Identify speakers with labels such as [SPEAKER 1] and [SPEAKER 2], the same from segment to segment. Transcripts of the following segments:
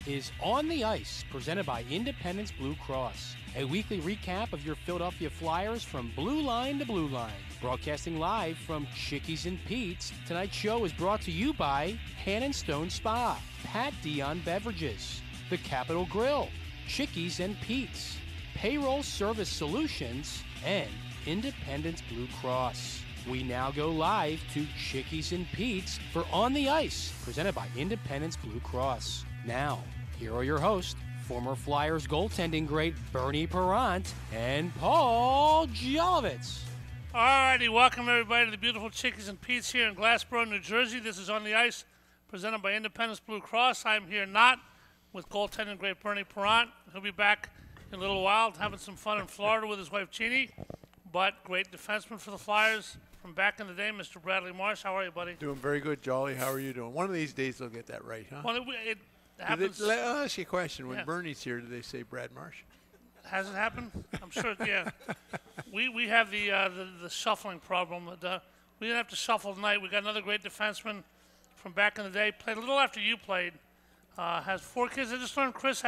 [SPEAKER 1] is On the Ice, presented by Independence Blue Cross. A weekly recap of your Philadelphia Flyers from blue line to blue line. Broadcasting live from Chickies and Pete's, tonight's show is brought to you by Han & Stone Spa, Pat Dion Beverages, The Capitol Grill, Chickies and Pete's, Payroll Service Solutions, and Independence Blue Cross. We now go live to Chickies and Pete's for On the Ice, presented by Independence Blue Cross. Now, here are your hosts, former Flyers goaltending great Bernie Parent and Paul Jolovitz.
[SPEAKER 2] All righty, welcome everybody to the beautiful Chickies and Pete's here in Glassboro, New Jersey. This is On the Ice, presented by Independence Blue Cross. I'm here not with goaltending great Bernie Parent. He'll be back in a little while having some fun in Florida with his wife Jeannie, but great defenseman for the Flyers from back in the day, Mr. Bradley Marsh. How are you, buddy?
[SPEAKER 3] Doing very good, Jolly. How are you doing? One of these days they'll get that right, huh?
[SPEAKER 2] Well, it happens.
[SPEAKER 3] I'll ask you a question. When
[SPEAKER 2] Yeah.
[SPEAKER 3] Bernie's here, do they say Brad Marsh?
[SPEAKER 2] Has it happened? I'm sure, yeah. We have the shuffling problem. We didn't have to shuffle tonight. We got another great defenseman from back in the day. Played a little after you played. Has 4 kids. I just learned Chris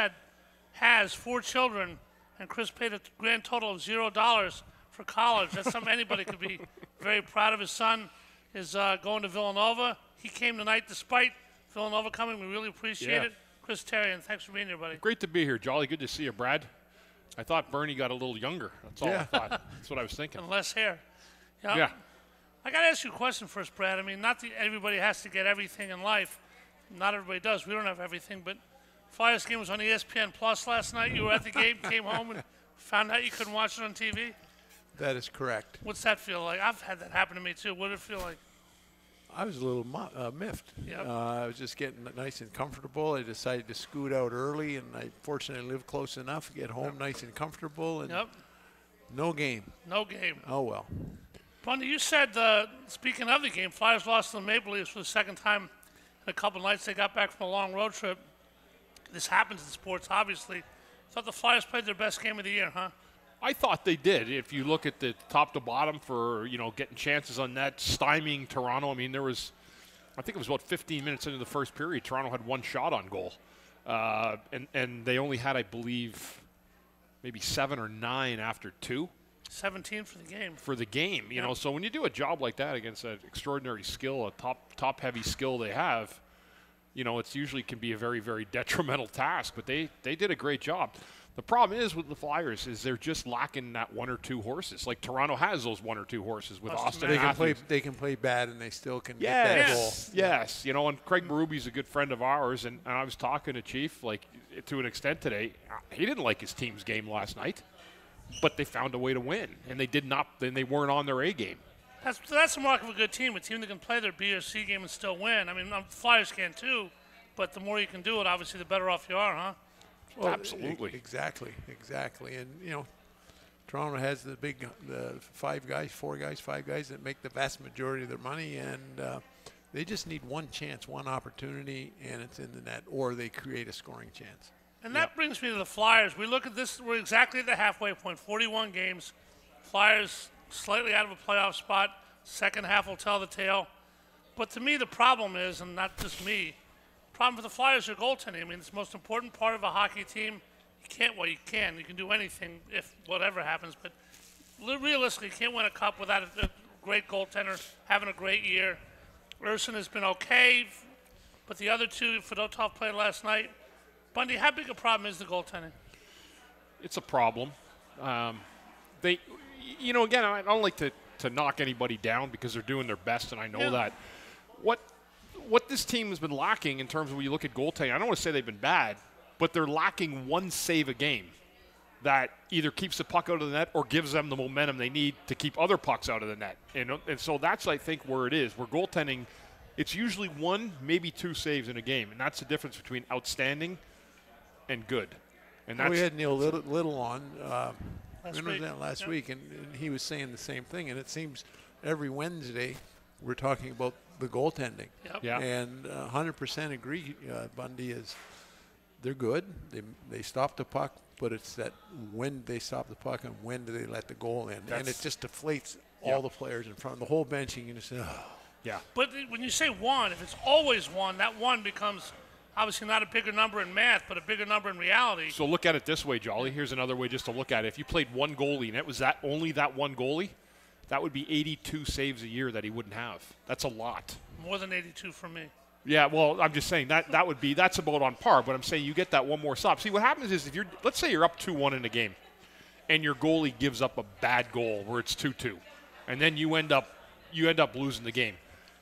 [SPEAKER 2] has 4 children, and Chris paid a grand total of $0 for college. That's something anybody could be very proud of. His son is going to Villanova. He came tonight despite Villanova coming. We really appreciate it. Chris Therien, thanks for being here, buddy.
[SPEAKER 4] Great to be here, Jolly. Good to see you, Brad. I thought Bernie got a little younger. That's all I thought. That's what I was thinking.
[SPEAKER 2] And less hair.
[SPEAKER 4] Yeah.
[SPEAKER 2] I got to ask you a question first, Brad. I mean, not that everybody has to get everything in life. Not everybody does. We don't have everything. But Flyers game was on ESPN Plus last night. You were at the game, came home, and found out you couldn't watch it on TV.
[SPEAKER 3] That is correct.
[SPEAKER 2] What's that feel like? I've had that happen to me, too. What did it feel like?
[SPEAKER 3] I was a little miffed.
[SPEAKER 2] Yep.
[SPEAKER 3] I was just getting nice and comfortable. I decided to scoot out early, and I fortunately live close enough to get home nice and comfortable. And no game.
[SPEAKER 2] No game.
[SPEAKER 3] Oh, well.
[SPEAKER 2] Bundy, you said, speaking of the game, Flyers lost to the Maple Leafs for the second time in a couple nights. They got back from a long road trip. This happens in sports, obviously. Thought the Flyers played their best game of the year, huh?
[SPEAKER 4] I thought they did. If you look at the top to bottom for, getting chances on net, stymieing Toronto, I mean, I think it was about 15 minutes into the first period, Toronto had 1 shot on goal. And they only had, I believe, maybe 7 or 9 after 2.
[SPEAKER 2] 17 for the game.
[SPEAKER 4] For the game, you know. So when you do a job like that against an extraordinary skill, a top-heavy skill they have, it's usually can be a very, very detrimental task. But they did a great job. The problem is with the Flyers is they're just lacking that 1 or 2 horses. Like Toronto has those 1 or 2 horses with Austin Matthews.
[SPEAKER 3] They can play bad and they still can get that goal.
[SPEAKER 4] Yes. And Craig Berube's a good friend of ours, and I was talking to Chief to an extent today. He didn't like his team's game last night, but they found a way to win, and they weren't on their A game.
[SPEAKER 2] That's the mark of a good team. A team that can play their B or C game and still win. I mean, the Flyers can too, but the more you can do it, obviously, the better off you are, huh?
[SPEAKER 4] Well, absolutely.
[SPEAKER 3] Exactly. And, Toronto has the 5 guys that make the vast majority of their money, and they just need one chance, one opportunity, and it's in the net, or they create a scoring chance.
[SPEAKER 2] And that brings me to the Flyers. We look at this, we're exactly at the halfway point, 41 games. Flyers slightly out of a playoff spot. Second half will tell the tale. But to me, the problem is, and not just me, problem for the Flyers are goaltending. I mean, it's the most important part of a hockey team. You can do anything if whatever happens, but realistically, you can't win a cup without a great goaltender having a great year. Urson has been okay, but the other 2, Fedotov played last night. Bundy, how big a problem is the goaltending?
[SPEAKER 4] It's a problem. Again, I don't like to knock anybody down because they're doing their best, and I know that. What this team has been lacking in terms of when you look at goaltending, I don't want to say they've been bad, but they're lacking 1 save a game that either keeps the puck out of the net or gives them the momentum they need to keep other pucks out of the net. And so that's, I think, where it is. Where goaltending, it's usually 1, maybe 2 saves in a game, and that's the difference between outstanding and good. And that's,
[SPEAKER 3] we had Neil Little on
[SPEAKER 2] last
[SPEAKER 3] week, and he was saying the same thing. And it seems every Wednesday we're talking about the goaltending.
[SPEAKER 2] Yep.
[SPEAKER 4] Yeah.
[SPEAKER 3] And 100% agree, Bundy, is they're good. They stop the puck, but it's that when they stop the puck and when do they let the goal in. And it just deflates all the players in front. The whole bench, you can just say, oh.
[SPEAKER 4] Yeah.
[SPEAKER 2] But when you say 1, if it's always 1, that 1 becomes obviously not a bigger number in math, but a bigger number in reality.
[SPEAKER 4] So look at it this way, Jolly. Here's another way just to look at it. If you played one goalie and it was only that one goalie, that would be 82 saves a year that he wouldn't have. That's a lot.
[SPEAKER 2] More than 82 for me.
[SPEAKER 4] Yeah, well, I'm just saying that's about on par. But I'm saying you get that one more stop. See, what happens is let's say you're up 2-1 in the game, and your goalie gives up a bad goal where it's 2-2, and then you end up losing the game.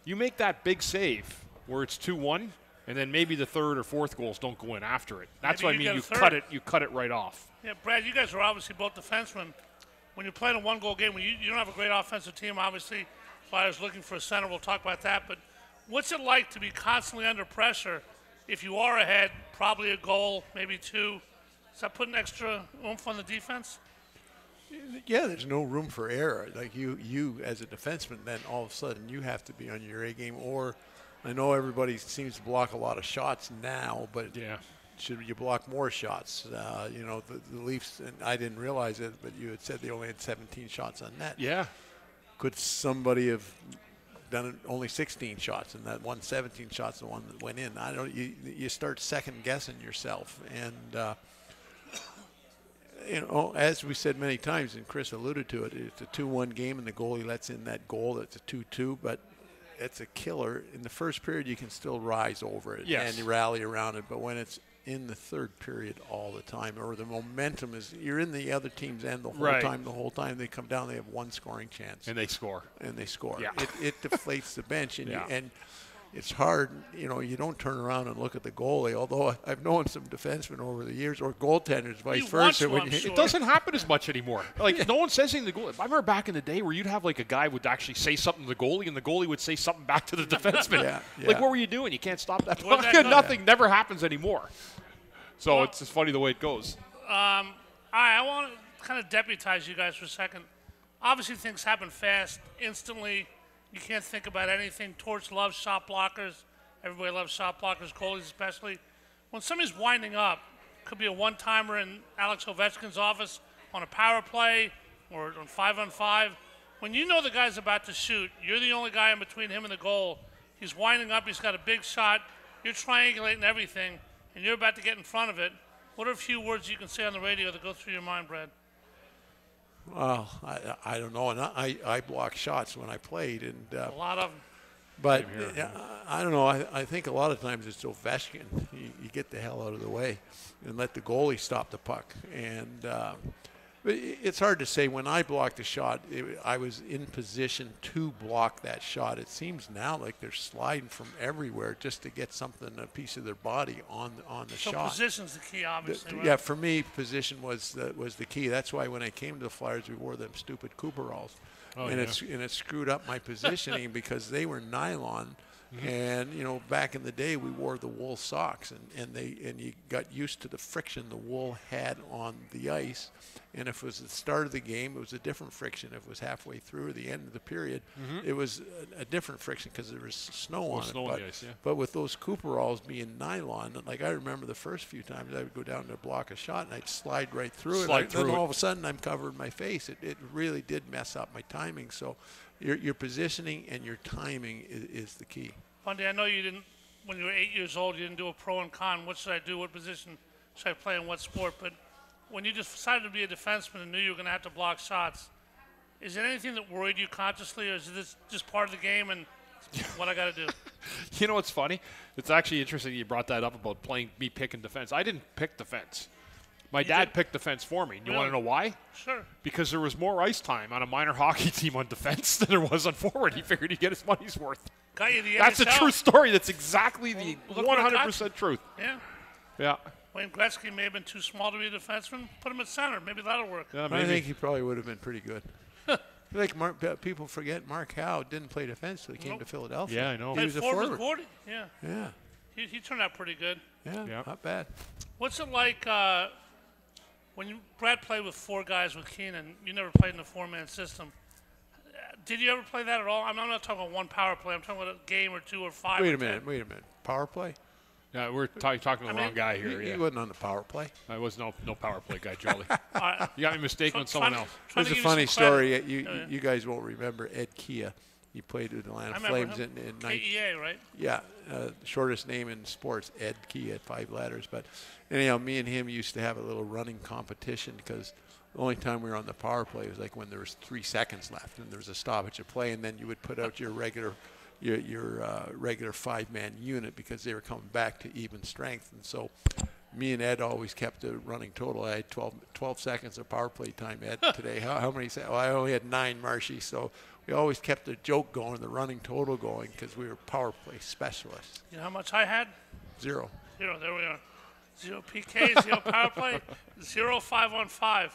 [SPEAKER 4] You make that big save where it's 2-1, and then maybe the third or fourth goals don't go in after it. That's what I mean. You cut it right off.
[SPEAKER 2] Yeah, Brad, you guys are obviously both defensemen. When you're playing a one-goal game, when you don't have a great offensive team, obviously, Flyers looking for a center. We'll talk about that. But what's it like to be constantly under pressure if you are ahead, probably a goal, maybe two? Is that putting extra oomph on the defense?
[SPEAKER 3] Yeah, there's no room for error. Like you as a defenseman, then all of a sudden you have to be on your A game. Or I know everybody seems to block a lot of shots now, but should you block more shots? The Leafs, and I didn't realize it, but you had said they only had 17 shots on net.
[SPEAKER 4] Yeah.
[SPEAKER 3] Could somebody have done only 16 shots, and that 17 shots, the one that went in? I don't. You start second guessing yourself, and as we said many times, and Chris alluded to it, it's a 2-1 game, and the goalie lets in that goal. That's a 2-2, but it's a killer. In the first period, you can still rise over it and rally around it, but when it's in the third period all the time, or the momentum is, you're in the other team's end the whole time they come down, they have one scoring chance.
[SPEAKER 4] And they score.
[SPEAKER 3] Yeah. It deflates the bench, and it's hard, you don't turn around and look at the goalie, although I've known some defensemen over the years, or goaltenders, vice versa.
[SPEAKER 4] It doesn't happen as much anymore. Like, no one says anything to the goalie. I remember back in the day where you'd have, like, a guy would actually say something to the goalie, and the goalie would say something back to the defenseman. Like, what were you doing? You can't stop that. Nothing never happens anymore. So it's just funny the way it goes.
[SPEAKER 2] All right, I want to kind of deputize you guys for a second. Obviously, things happen fast, instantly. You can't think about anything. Torch loves shot blockers. Everybody loves shot blockers, goalies especially. When somebody's winding up, could be a one-timer in Alex Ovechkin's office on a power play or on 5-on-5. When you know the guy's about to shoot, you're the only guy in between him and the goal. He's winding up. He's got a big shot. You're triangulating everything, and you're about to get in front of it. What are a few words you can say on the radio that go through your mind, Brad?
[SPEAKER 3] Well, I don't know, and I blocked shots when I played, and
[SPEAKER 2] a lot of them.
[SPEAKER 3] But I don't know. I think a lot of times it's Ovechkin. You get the hell out of the way and let the goalie stop the puck. And it's hard to say. When I blocked a shot, I was in position to block that shot. It seems now like they're sliding from everywhere just to get something, a piece of their body on the shot.
[SPEAKER 2] So position's the key, obviously, right?
[SPEAKER 3] Yeah, for me, position was the key. That's why when I came to the Flyers, we wore them stupid Cooperalls. It screwed up my positioning because they were nylon, and back in the day we wore the wool socks, and you got used to the friction the wool had on the ice, and if it was the start of the game, it was a different friction. If it was halfway through or the end of the period, it was a different friction because there was snow on it. But with those Cooperalls being nylon, like I remember the first few times I would go down to block a shot and I'd slide right through it. Then all of a sudden I'm covering my face. It really did mess up my timing. So your positioning and your timing is the key.
[SPEAKER 2] Bundy, I know you didn't, when you were 8 years old, you didn't do a pro and con. What should I do? What position should I play in what sport? But when you just decided to be a defenseman and knew you were going to have to block shots, is there anything that worried you consciously, or is this just part of the game and what I got to do?
[SPEAKER 4] You know what's funny? It's actually interesting you brought that up about me picking defense. I didn't pick defense. My dad picked defense for me. You want to know why?
[SPEAKER 2] Sure.
[SPEAKER 4] Because there was more ice time on a minor hockey team on defense than there was on forward. He figured he'd get his money's worth.
[SPEAKER 2] Got you the
[SPEAKER 4] That's
[SPEAKER 2] NHL.
[SPEAKER 4] a true story. That's exactly the 100% truth.
[SPEAKER 2] Yeah. Wayne Gretzky may have been too small to be a defenseman. Put him at center. Maybe that'll work.
[SPEAKER 3] Yeah, I think he probably would have been pretty good. People forget Mark Howe didn't play defense until he came to Philadelphia.
[SPEAKER 4] Yeah, I know.
[SPEAKER 2] He
[SPEAKER 3] was a
[SPEAKER 2] forward.
[SPEAKER 3] forward.
[SPEAKER 2] Gordy. Yeah. He turned out pretty good.
[SPEAKER 3] Yeah, not bad.
[SPEAKER 2] What's it like when Brad played with four guys with Keenan? You never played in a four-man system. Did you ever play that at all? I'm not talking about one power play. I'm talking about a game or two or five.
[SPEAKER 3] Wait a minute. Power play?
[SPEAKER 4] Yeah, we're talking to the wrong guy here.
[SPEAKER 3] He wasn't on the power play.
[SPEAKER 4] I was no power play guy, Jolly. You got me mistaken with someone else.
[SPEAKER 3] There's a funny story. You guys won't remember Ed Kia. He played with the Atlanta Flames in
[SPEAKER 2] KEA, right?
[SPEAKER 3] Yeah, shortest name in sports, Ed Key, at 5 letters. But anyhow, me and him used to have a little running competition because the only time we were on the power play was like when there was 3 seconds left and there was a stoppage of play, and then you would put out your regular regular 5-man unit because they were coming back to even strength. And so me and Ed always kept a running total. I had 12 seconds of power play time, Ed, today. How many? Oh, I only had 9, Marshy. So we always kept the joke going, the running total going, because we were power play specialists.
[SPEAKER 2] You know how much I had?
[SPEAKER 3] 0.
[SPEAKER 2] 0. There we are. 0 PK, 0 power play, 0 5-on-5.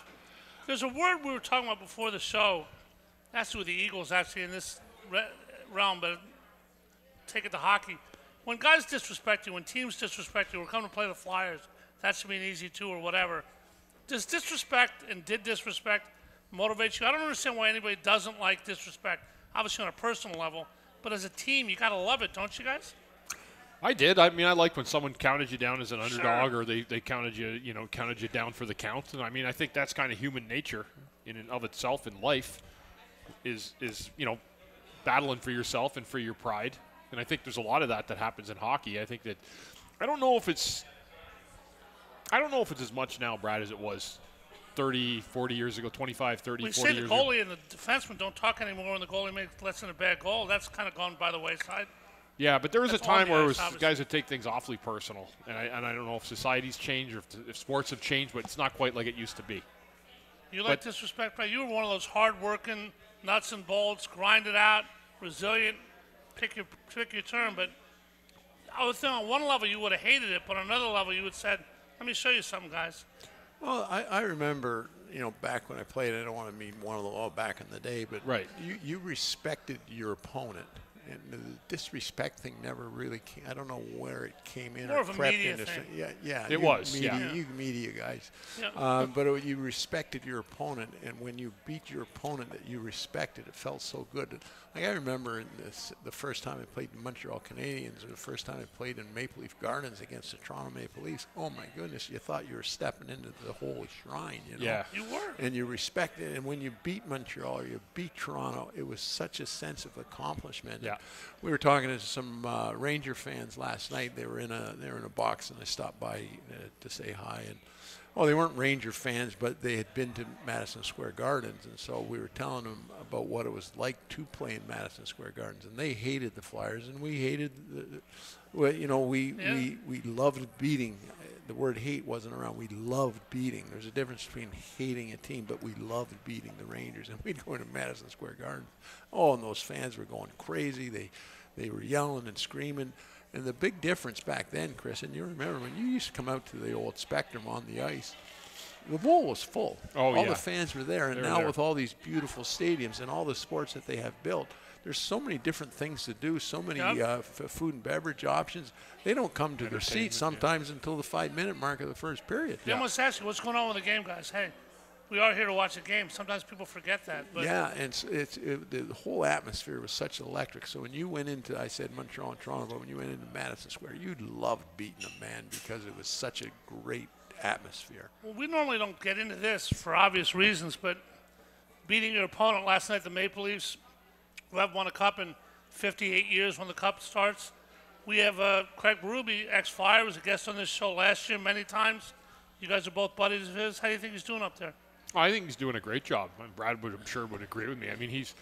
[SPEAKER 2] There's a word we were talking about before the show. That's to do with the Eagles, actually, in this realm, but take it to hockey. When guys disrespect you, when teams disrespect you, we're coming to play the Flyers, that should be an easy 2 or whatever. Does disrespect and did disrespect motivate you? I don't understand why anybody doesn't like disrespect, obviously on a personal level, but as a team, you got to love it, don't you guys?
[SPEAKER 4] I did. I mean, I liked when someone counted you down as an underdog, or they counted you down for the count. And I mean, I think that's kind of human nature in and of itself in life is battling for yourself and for your pride. And I think there's a lot of that happens in hockey. I think that I don't know if it's as much now, Brad, as it was 30, 40 years ago, 25, 30, 40 years ago.
[SPEAKER 2] We say the goalie and the defenseman don't talk anymore when the goalie makes less than a bad goal. That's kind of gone by the wayside.
[SPEAKER 4] Yeah, but there was a time where it was guys would take things awfully personal. And I don't know if society's changed or if sports have changed, but it's not quite like it used to be.
[SPEAKER 2] You like disrespect, Brad? You were one of those hard-working, nuts and bolts, grind it out, resilient, pick your term. But I would think on one level you would have hated it, but on another level you would have said, let me show you something, guys.
[SPEAKER 3] Well, I remember, back when I played, I don't want to mean one of the back in the day, but
[SPEAKER 4] right.
[SPEAKER 3] you respected your opponent. And the disrespect thing never really came. I don't know where it came in.
[SPEAKER 2] More
[SPEAKER 3] or
[SPEAKER 2] of a
[SPEAKER 3] crept
[SPEAKER 2] media
[SPEAKER 3] into
[SPEAKER 2] thing.
[SPEAKER 3] Yeah.
[SPEAKER 4] It was.
[SPEAKER 3] You media guys.
[SPEAKER 2] Yeah.
[SPEAKER 3] But you respected your opponent, and when you beat your opponent that you respected, it felt so good. Like I remember in the first time I played the Montreal Canadiens, or the first time I played in Maple Leaf Gardens against the Toronto Maple Leafs. Oh my goodness, you thought you were stepping into the holy shrine.
[SPEAKER 4] Yeah.
[SPEAKER 3] You were. And you respected it. And when you beat Montreal or you beat Toronto, it was such a sense of accomplishment.
[SPEAKER 4] Yeah.
[SPEAKER 3] We were talking to some Ranger fans last night. They were in a box, and I stopped by to say hi. And they weren't Ranger fans, but they had been to Madison Square Gardens, and so we were telling them about what it was like to play in Madison Square Gardens. And they hated the Flyers, and we hated we loved beating. The word hate wasn't around. We loved beating. There's a difference between hating a team, but we loved beating the Rangers. And we'd go to Madison Square Garden. And those fans were going crazy. They were yelling and screaming. And the big difference back then, Chris, and you remember when you used to come out to the old Spectrum on the ice, the bowl was full. All the fans were there. And now with all these beautiful stadiums and all the sports that they have built, there's so many different things to do, so many food and beverage options. They don't come to their seats sometimes until the 5-minute mark of the first period.
[SPEAKER 2] I must ask you, what's going on with the game, guys? Hey, we are here to watch a game. Sometimes people forget that. But
[SPEAKER 3] and the whole atmosphere was such electric. So when you went into, I said Montreal and Toronto, but when you went into Madison Square, you loved beating them, man, because it was such a great atmosphere.
[SPEAKER 2] Well, we normally don't get into this for obvious reasons, but beating your opponent last night, the Maple Leafs, who have won a cup in 58 years when the cup starts. We have Craig Berube, ex-Flyer, was a guest on this show last year many times. You guys are both buddies of his. How do you think he's doing up there?
[SPEAKER 4] I think he's doing a great job. And Brad I'm sure would agree with me. I mean, he's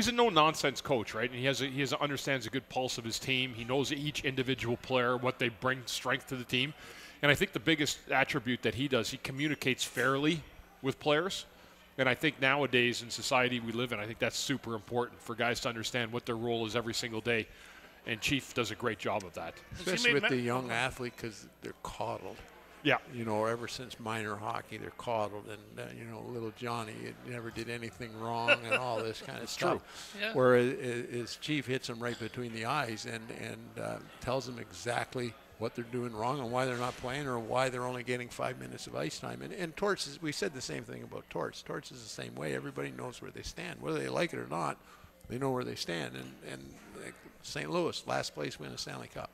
[SPEAKER 4] a no-nonsense coach, right? And he understands a good pulse of his team. He knows each individual player, what they bring strength to the team. And I think the biggest attribute that he does, he communicates fairly with players. And I think nowadays in society we live in, I think that's super important for guys to understand what their role is every single day. And Chief does a great job of that.
[SPEAKER 3] Especially with the young athlete, because they're coddled.
[SPEAKER 4] Yeah.
[SPEAKER 3] Ever since minor hockey, they're coddled. And, little Johnny never did anything wrong and all this kind of stuff.
[SPEAKER 4] True.
[SPEAKER 2] Yeah.
[SPEAKER 3] Whereas Chief hits them right between the eyes and tells them exactly what they're doing wrong and why they're not playing or why they're only getting 5 minutes of ice time. And Torts, we said the same thing about Torts. Torts is the same way. Everybody knows where they stand. Whether they like it or not, they know where they stand. And St. Louis, last place win a Stanley Cup.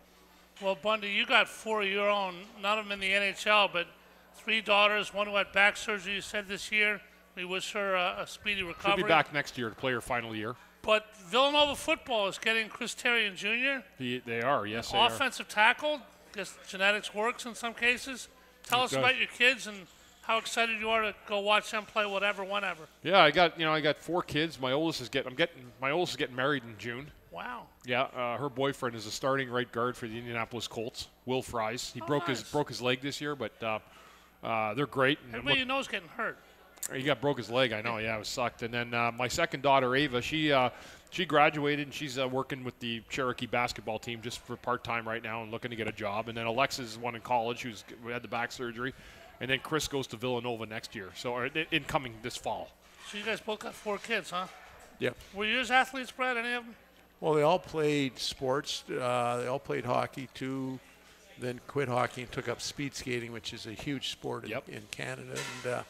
[SPEAKER 2] Well, Bundy, you got 4 of your own, none of them in the NHL, but 3 daughters, one who had back surgery, you said this year. We wish her a speedy recovery.
[SPEAKER 4] She'll be back next year to play her final year.
[SPEAKER 2] But Villanova football is getting Chris Therien Jr.
[SPEAKER 4] They are, yes, they are.
[SPEAKER 2] Offensive tackle. Guess genetics works in some cases. Tell us about your kids and how excited you are to go watch them play whatever, whenever.
[SPEAKER 4] Yeah, I got 4 kids. My oldest is getting married in June.
[SPEAKER 2] Wow.
[SPEAKER 4] Yeah, her boyfriend is a starting right guard for the Indianapolis Colts, Will Fries. He broke his leg this year, but they're great.
[SPEAKER 2] Everybody you know is getting hurt.
[SPEAKER 4] He broke his leg, I know. Yeah, it was sucked. And then my second daughter, Ava, she graduated, and she's working with the Cherokee basketball team just for part-time right now and looking to get a job. And then Alexa's one in college who had the back surgery. And then Chris goes to Villanova next year, so incoming this fall.
[SPEAKER 2] So you guys both got 4 kids, huh?
[SPEAKER 3] Yep.
[SPEAKER 2] Were yours athletes, Brad, any of them?
[SPEAKER 3] Well, they all played sports. They all played hockey, too. Then quit hockey and took up speed skating, which is a huge sport in Canada. And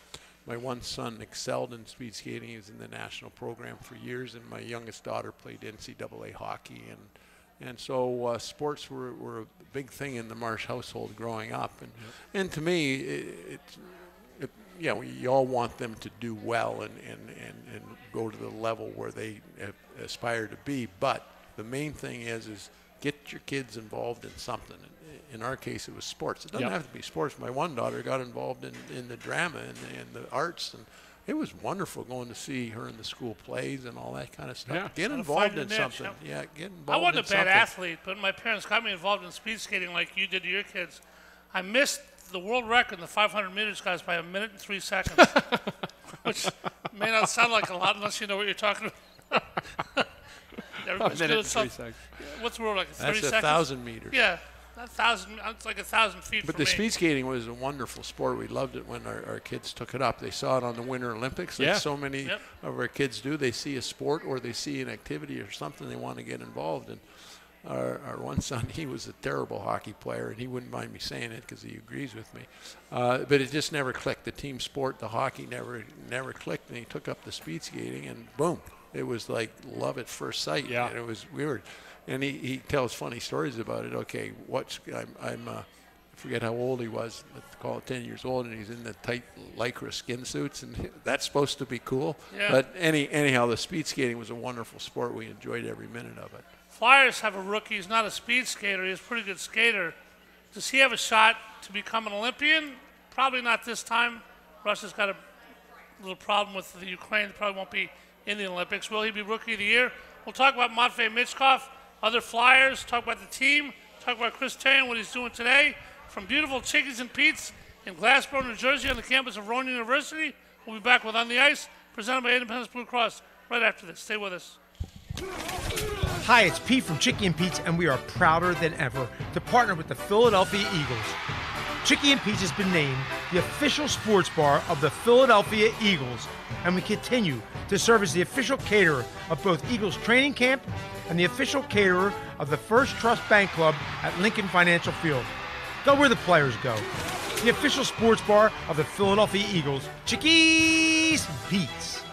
[SPEAKER 3] my one son excelled in speed skating. He was in the national program for years. And my youngest daughter played NCAA hockey. And so sports were a big thing in the Marsh household growing up. And to me, we all want them to do well and go to the level where they aspire to be. But the main thing is get your kids involved in something. In our case, it was sports. It doesn't have to be sports. My one daughter got involved in the drama and the arts, and it was wonderful going to see her in the school plays and all that kind of stuff.
[SPEAKER 4] Yeah.
[SPEAKER 3] Get involved in something. Yeah, get involved in something.
[SPEAKER 2] I wasn't a bad athlete, but my parents got me involved in speed skating like you did to your kids. I missed the world record in the 500 meters, guys, by 1 minute and 3 seconds, which may not sound like a lot unless you know what you're talking about. Everybody's good at something. What's the world record? 30
[SPEAKER 3] That's
[SPEAKER 2] seconds?
[SPEAKER 3] 1,000 meters.
[SPEAKER 2] Yeah. It's like 1,000 feet
[SPEAKER 3] But
[SPEAKER 2] for
[SPEAKER 3] the
[SPEAKER 2] me.
[SPEAKER 3] speed skating was a wonderful sport. We loved it when our kids took it up. They saw it on the Winter Olympics, like so many of our kids do. They see a sport or they see an activity or something they want to get involved in. Our one son, he was a terrible hockey player, and he wouldn't mind me saying it because he agrees with me. But it just never clicked. The team sport, the hockey never clicked, and he took up the speed skating, and boom. It was like love at first sight.
[SPEAKER 4] Yeah.
[SPEAKER 3] And it was weird. And he tells funny stories about it. Okay, I forget how old he was. Let's call it 10 years old, and he's in the tight Lycra skin suits, and that's supposed to be cool.
[SPEAKER 2] Yeah.
[SPEAKER 3] But anyhow, the speed skating was a wonderful sport. We enjoyed every minute of it.
[SPEAKER 2] Flyers have a rookie. He's not a speed skater. He's a pretty good skater. Does he have a shot to become an Olympian? Probably not this time. Russia's got a little problem with the Ukraine. They probably won't be in the Olympics. Will he be Rookie of the Year? We'll talk about Matvei Michkov, other Flyers, talk about the team, talk about Chris Therien, what he's doing today. From beautiful Chickies and Pete's in Glassboro, New Jersey, on the campus of Rowan University. We'll be back with On the Ice, presented by Independence Blue Cross, right after this. Stay with us.
[SPEAKER 5] Hi, it's Pete from Chickie and Pete's, and we are prouder than ever to partner with the Philadelphia Eagles. Chickie and Pete's has been named the official sports bar of the Philadelphia Eagles, and we continue to serve as the official caterer of both Eagles training camp and the official caterer of the First Trust Bank Club at Lincoln Financial Field. Go where the players go. The official sports bar of the Philadelphia Eagles, Chickies and Pete's.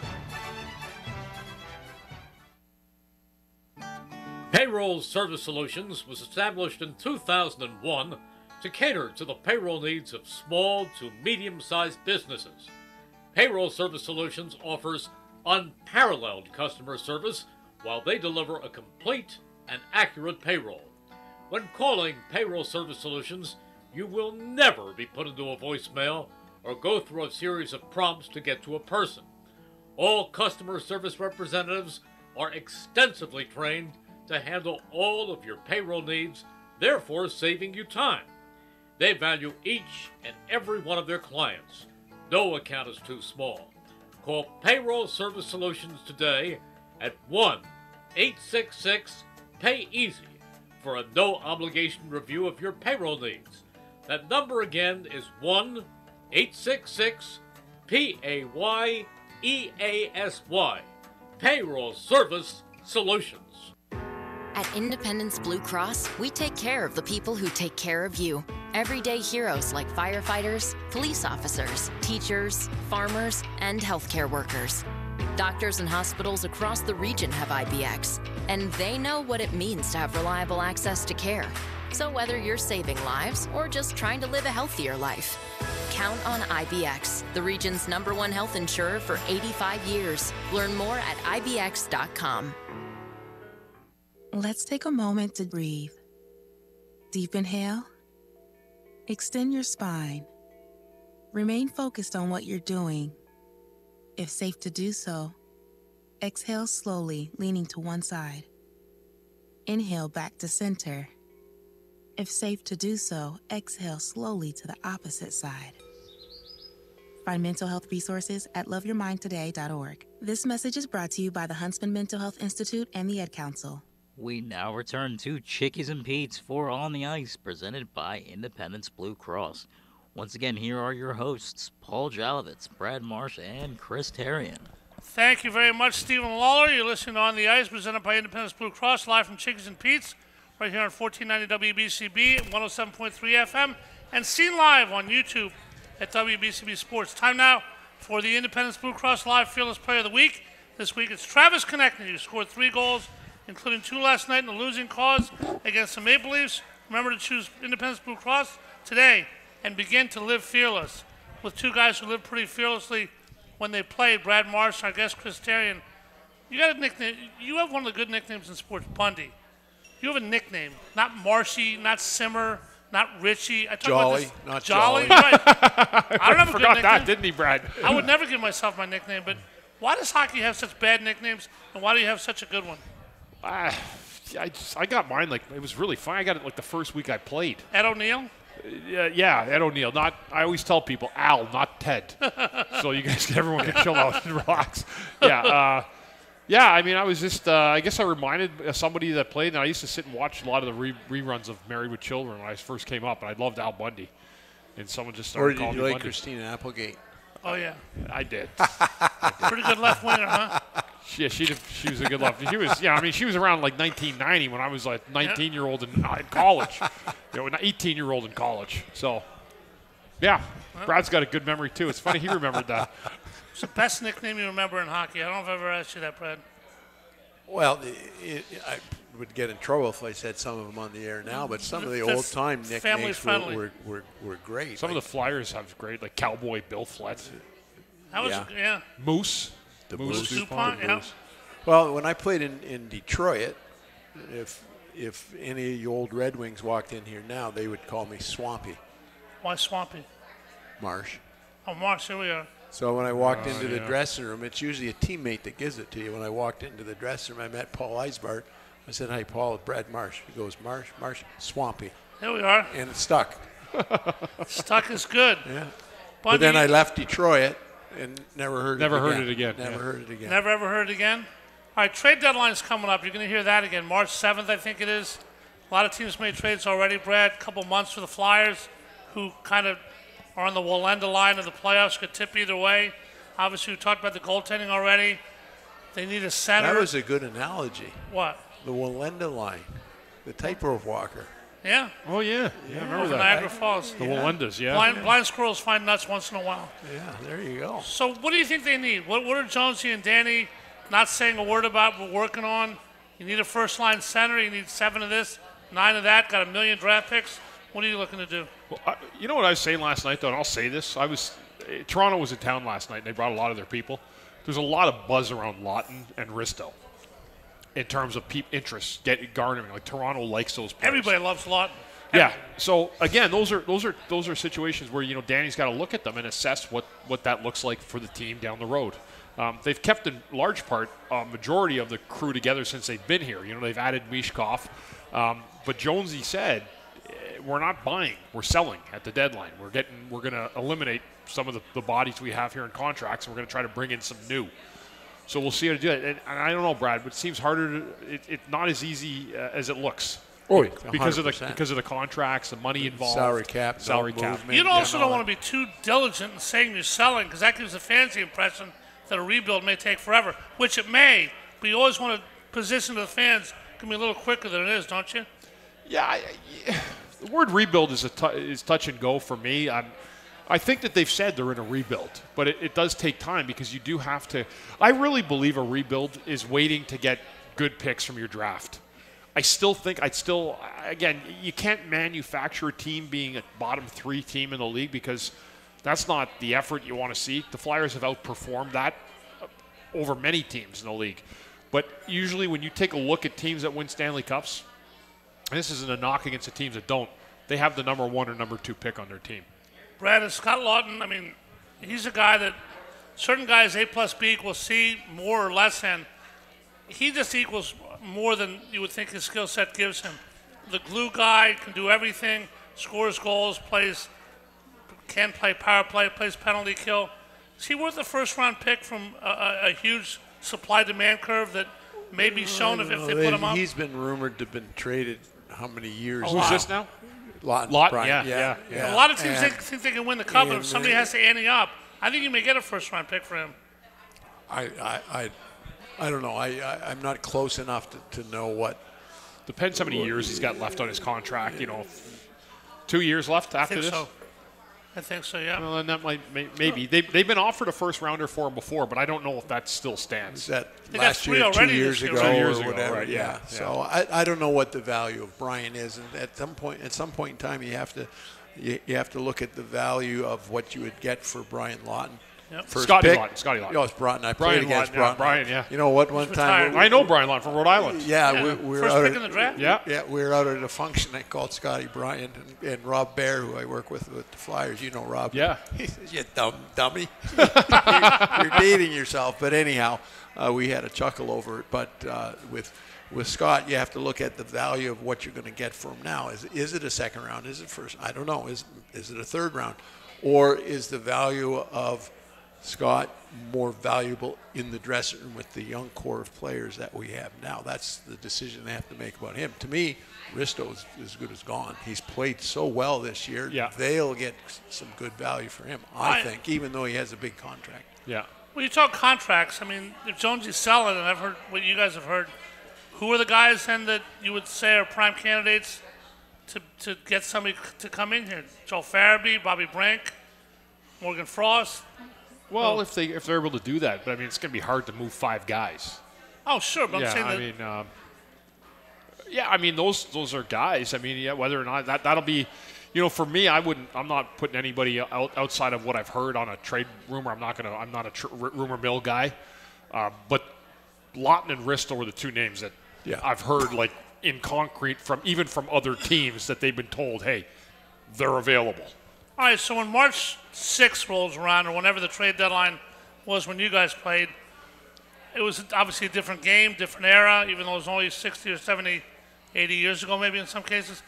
[SPEAKER 6] Payroll Service Solutions was established in 2001 to cater to the payroll needs of small to medium-sized businesses. Payroll Service Solutions offers unparalleled customer service while they deliver a complete and accurate payroll. When calling Payroll Service Solutions, you will never be put into a voicemail or go through a series of prompts to get to a person. All customer service representatives are extensively trained to handle all of your payroll needs, therefore saving you time. They value each and every one of their clients. No account is too small. Call Payroll Service Solutions today at 1-866-PAY-EASY for a no-obligation review of your payroll needs. That number again is 1-866-PAYEASY. Payroll Service Solutions.
[SPEAKER 7] At Independence Blue Cross, we take care of the people who take care of you. Everyday heroes like firefighters, police officers, teachers, farmers, and healthcare workers. Doctors and hospitals across the region have IBX, and they know what it means to have reliable access to care. So whether you're saving lives or just trying to live a healthier life, count on IBX, the region's #1 health insurer for 85 years. Learn more at IBX.com.
[SPEAKER 8] Let's take a moment to breathe. Deep inhale. Extend your spine. Remain focused on what you're doing. If safe to do so, exhale slowly, leaning to one side. Inhale back to center. If safe to do so, exhale slowly to the opposite side. Find mental health resources at loveyourmindtoday.org. This message is brought to you by the Huntsman Mental Health Institute and the Ad Council.
[SPEAKER 9] We now return to Chickies and Pete's for On the Ice, presented by Independence Blue Cross. Once again, here are your hosts, Paul Jolovitz, Brad Marsh, and Chris Therien.
[SPEAKER 2] Thank you very much, Stephen Lawler. You're listening to On the Ice, presented by Independence Blue Cross, live from Chickies and Pete's, right here on 1490 WBCB, 107.3 FM, and seen live on YouTube at WBCB Sports. Time now for the Independence Blue Cross Live Fearless Player of the Week. This week it's Travis Konechny, who scored 3 goals, including 2 last night in the losing cause against the Maple Leafs. Remember to choose Independence Blue Cross today and begin to live fearless with 2 guys who lived pretty fearlessly when they played. Brad Marsh, our guest Chris Therien. You got a nickname. You have one of the good nicknames in sports, Bundy. You have a nickname, not Marshy, not Simmer, not Richie. I talk
[SPEAKER 3] Jolly,
[SPEAKER 2] about this.
[SPEAKER 3] not
[SPEAKER 2] Jolly.
[SPEAKER 3] Jolly.
[SPEAKER 2] Right. I don't have a good
[SPEAKER 4] Forgot
[SPEAKER 2] nickname.
[SPEAKER 4] that, didn't he, Brad?
[SPEAKER 2] I would never give myself my nickname, but why does hockey have such bad nicknames, and why do you have such a good one?
[SPEAKER 4] I got mine, like, it was really fun. I got it like the first week I played.
[SPEAKER 2] Ed O'Neill?
[SPEAKER 4] Yeah, Ed O'Neill. I always tell people Al, not Ted. So you guys, everyone can chill out and relax. Yeah, I mean, I was just, I guess I reminded somebody that played, and I used to sit and watch a lot of the reruns of Married with Children when I first came up, and I loved Al Bundy. And someone just started calling me Bundy.
[SPEAKER 3] Or did you like Christina Applegate?
[SPEAKER 2] Oh, yeah.
[SPEAKER 4] I did.
[SPEAKER 2] Pretty good left winger, huh?
[SPEAKER 4] Yeah, she was a good left. She was around like 1990 when I was like 19-year-old in college. An 18-year-old in college. So, yeah, Brad's got a good memory, too. It's funny he remembered that.
[SPEAKER 2] What's the best nickname you remember in hockey? I don't know if I've ever asked you that, Brad.
[SPEAKER 3] Well, I would get in trouble if I said some of them on the air now, but some of the old-time nicknames were great.
[SPEAKER 4] Some of the Flyers have great, like Cowboy Bill Flett.
[SPEAKER 2] That was,
[SPEAKER 4] Moose.
[SPEAKER 3] The
[SPEAKER 2] Moose DuPont, yeah.
[SPEAKER 3] Well, when I played in Detroit, if any of the old Red Wings walked in here now, they would call me Swampy.
[SPEAKER 2] Why Swampy?
[SPEAKER 3] Marsh.
[SPEAKER 2] Oh, Marsh, here we are.
[SPEAKER 3] So when I walked into the dressing room, it's usually a teammate that gives it to you. When I walked into the dressing room, I met Paul Eisbart. I said, "Hi, Paul, it's Brad Marsh." He goes, Marsh, Swampy.
[SPEAKER 2] Here we are.
[SPEAKER 3] And it stuck.
[SPEAKER 2] Stuck is good.
[SPEAKER 3] Yeah. But then I left Detroit and never heard it again.
[SPEAKER 4] Never heard it again.
[SPEAKER 2] Never ever heard it again? All right, trade deadline's coming up. You're going to hear that again. March 7th, I think it is. A lot of teams made trades already, Brad. A couple months for the Flyers, who kind of are on the Wallenda line of the playoffs, could tip either way. Obviously, we talked about the goaltending already. They need a center.
[SPEAKER 3] That was a good analogy.
[SPEAKER 2] What?
[SPEAKER 3] The Wallenda line, the tightrope walker.
[SPEAKER 2] Yeah.
[SPEAKER 4] Oh, yeah. Yeah, I remember that.
[SPEAKER 2] Niagara Falls.
[SPEAKER 4] The Wallendas, yeah.
[SPEAKER 2] Blind squirrels find nuts once in a while.
[SPEAKER 3] Yeah, there you go.
[SPEAKER 2] So what do you think they need? What are Jonesy and Danny not saying a word about but working on? You need a first-line center. You need 7 of this, 9 of that. Got 1 million draft picks. What are you looking to do?
[SPEAKER 4] Well, you know what I was saying last night, though, and I'll say this. Toronto was in town last night, and they brought a lot of their people. There's a lot of buzz around Lawton and Risto in terms of interest garnering. Like, Toronto likes those players.
[SPEAKER 2] Everybody loves Lawton.
[SPEAKER 4] Yeah. So again, those are situations where Danny's got to look at them and assess what that looks like for the team down the road. They've kept in large part a majority of the crew together since they've been here. They've added Mishkov, but Jonesy said, we're not buying, we're selling at the deadline. We're going to eliminate some of the bodies we have here in contracts, and we're going to try to bring in some new. So we'll see how to do it. And I don't know, Brad, but it seems harder. It's not as easy as it looks.
[SPEAKER 3] Oh,
[SPEAKER 4] because of the contracts, the money involved,
[SPEAKER 3] salary cap.
[SPEAKER 2] You also don't want to be too diligent in saying you're selling, because that gives a fans the impression that a rebuild may take forever, which it may. But you always want to position the fans can be a little quicker than it is, don't you?
[SPEAKER 4] Yeah. The word rebuild is touch and go for me. I think that they've said they're in a rebuild, but it does take time because you do have to. I really believe a rebuild is waiting to get good picks from your draft. I still think again, you can't manufacture a team being a bottom 3 team in the league because that's not the effort you want to see. The Flyers have outperformed that over many teams in the league. But usually when you take a look at teams that win Stanley Cups, and this isn't a knock against the teams that don't, they have the number 1 or number 2 pick on their team.
[SPEAKER 2] Brad, and Scott Lawton, I mean, he's a guy that certain guys A plus B equals C more or less, and he just equals more than you would think his skill set gives him. The glue guy, can do everything, scores goals, can play power play, plays penalty kill. Is he worth a first-round pick from a huge supply-demand curve that may be shown if they put him up?
[SPEAKER 3] He's been rumored to have been traded how many years?
[SPEAKER 4] Who's this now?
[SPEAKER 3] Lawton.
[SPEAKER 4] Yeah.
[SPEAKER 2] A lot of teams think they can win the cup, but if somebody has to ante up, I think you may get a first-round pick for him.
[SPEAKER 3] I don't know. I'm not close enough to know what.
[SPEAKER 4] Depends how many years he's got left on his contract. 2 years left after this.
[SPEAKER 2] I think so. Yeah.
[SPEAKER 4] Well, then that might maybe they've been offered a first rounder for him before, but I don't know if that still stands.
[SPEAKER 3] Is that last year, 2 years ago, or whatever?
[SPEAKER 4] Right, yeah.
[SPEAKER 3] So I don't know what the value of Brian is, and at some point in time, you have to look at the value of what you would get for Brian Lawton.
[SPEAKER 2] Yep.
[SPEAKER 4] Scotty Lawton.
[SPEAKER 3] Oh, it's Broughton. I
[SPEAKER 4] Brian
[SPEAKER 3] played against
[SPEAKER 4] Lawton,
[SPEAKER 3] Broughton.
[SPEAKER 4] Brian, yeah.
[SPEAKER 3] You know what? One time
[SPEAKER 4] I know Brian Lawton from Rhode Island.
[SPEAKER 3] Yeah, we were
[SPEAKER 2] first
[SPEAKER 3] out
[SPEAKER 2] pick in the draft.
[SPEAKER 3] Yeah, we were out at a function. I called Scotty Bryant and Rob Baer, who I work with the Flyers. You know Rob.
[SPEAKER 4] Yeah.
[SPEAKER 3] He says, "You dummy, you're dating yourself." But anyhow, we had a chuckle over it. But with Scott, you have to look at the value of what you're going to get for him now. Is it a second round? Is it first? I don't know. Is it a third round, or is the value of Scott more valuable in the dressing room with the young core of players that we have now? That's the decision they have to make about him. To me, Risto is as good as gone. He's played so well this year.
[SPEAKER 4] Yeah.
[SPEAKER 3] They'll get some good value for him, I think, even though he has a big contract.
[SPEAKER 4] Yeah.
[SPEAKER 2] When you talk contracts, I mean, if Jonesy's selling, and I've heard what you guys have heard, who are the guys then that you would say are prime candidates to get somebody to come in here? Joe Farabee, Bobby Brink, Morgan Frost?
[SPEAKER 4] Well, if they're able to do that, but I mean, it's going to be hard to move 5 guys.
[SPEAKER 2] Oh, sure, but I'm saying
[SPEAKER 4] that. Those are guys. I mean, whether or not that'll be, for me, I'm not putting anybody outside of what I've heard on a trade rumor. I'm not a rumor mill guy. But Lawton and Risto were the 2 names that I've heard like in concrete from other teams that they've been told, hey, they're available.
[SPEAKER 2] All right, so when March 6th rolls around, or whenever the trade deadline was when you guys played, it was obviously a different game, different era, even though it was only 60 or 70, 80 years ago maybe in some cases.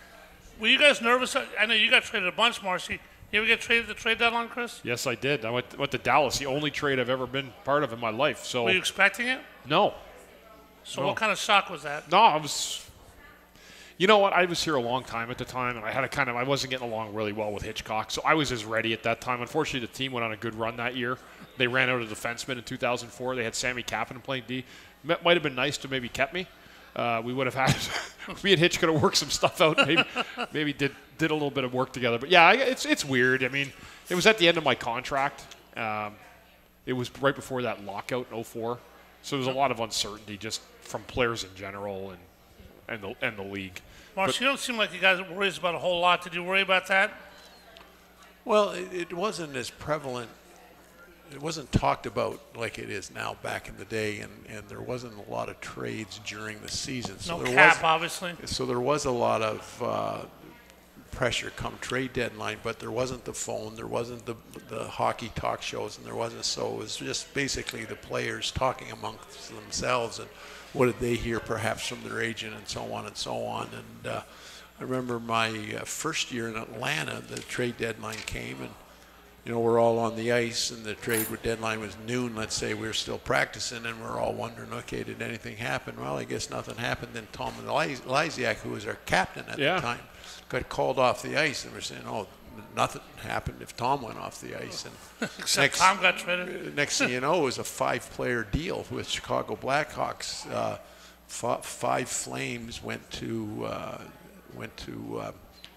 [SPEAKER 2] Were you guys nervous? I know you got traded a bunch, Marcy. You ever get traded at the trade deadline, Chris?
[SPEAKER 4] Yes, I did. I went to Dallas, the only trade I've ever been part of in my life. So
[SPEAKER 2] were you expecting it?
[SPEAKER 4] No.
[SPEAKER 2] So what kind of shock was that?
[SPEAKER 4] No, I was... You know what? I was here a long time at the time, and I wasn't getting along really well with Hitchcock, so I was as ready at that time. Unfortunately, the team went on a good run that year. They ran out of defensemen in 2004. They had Sammy Kapanen playing D. Might have been nice to maybe kept me. We would have had me and Hitch could have worked some stuff out. Maybe did a little bit of work together. But yeah, it's weird. I mean, it was at the end of my contract. It was right before that lockout in 2004, so there was a lot of uncertainty just from players in general and the league.
[SPEAKER 2] Marsh, you don't seem like you guys worried about a whole lot. Did you worry about that?
[SPEAKER 3] Well, it wasn't as prevalent. It wasn't talked about like it is now back in the day, and there wasn't a lot of trades during the season. So
[SPEAKER 2] no cap, obviously.
[SPEAKER 3] So there was a lot of pressure come trade deadline, but there wasn't the phone, there wasn't the hockey talk shows, and there wasn't. So it was just basically the players talking amongst themselves and what did they hear perhaps from their agent and so on and so on. And I remember my first year in Atlanta, the trade deadline came, and we're all on the ice, and the trade deadline was noon. Let's say we were still practicing, and we're all wondering, okay, did anything happen? Well, I guess nothing happened. Then Tom Lysiak, who was our captain at the time, got called off the ice, and we're saying, oh, nothing happened if Tom went off the ice. And
[SPEAKER 2] except Tom got traded.
[SPEAKER 3] Next thing you know, it was a 5-player deal with Chicago Blackhawks. 5 Flames went to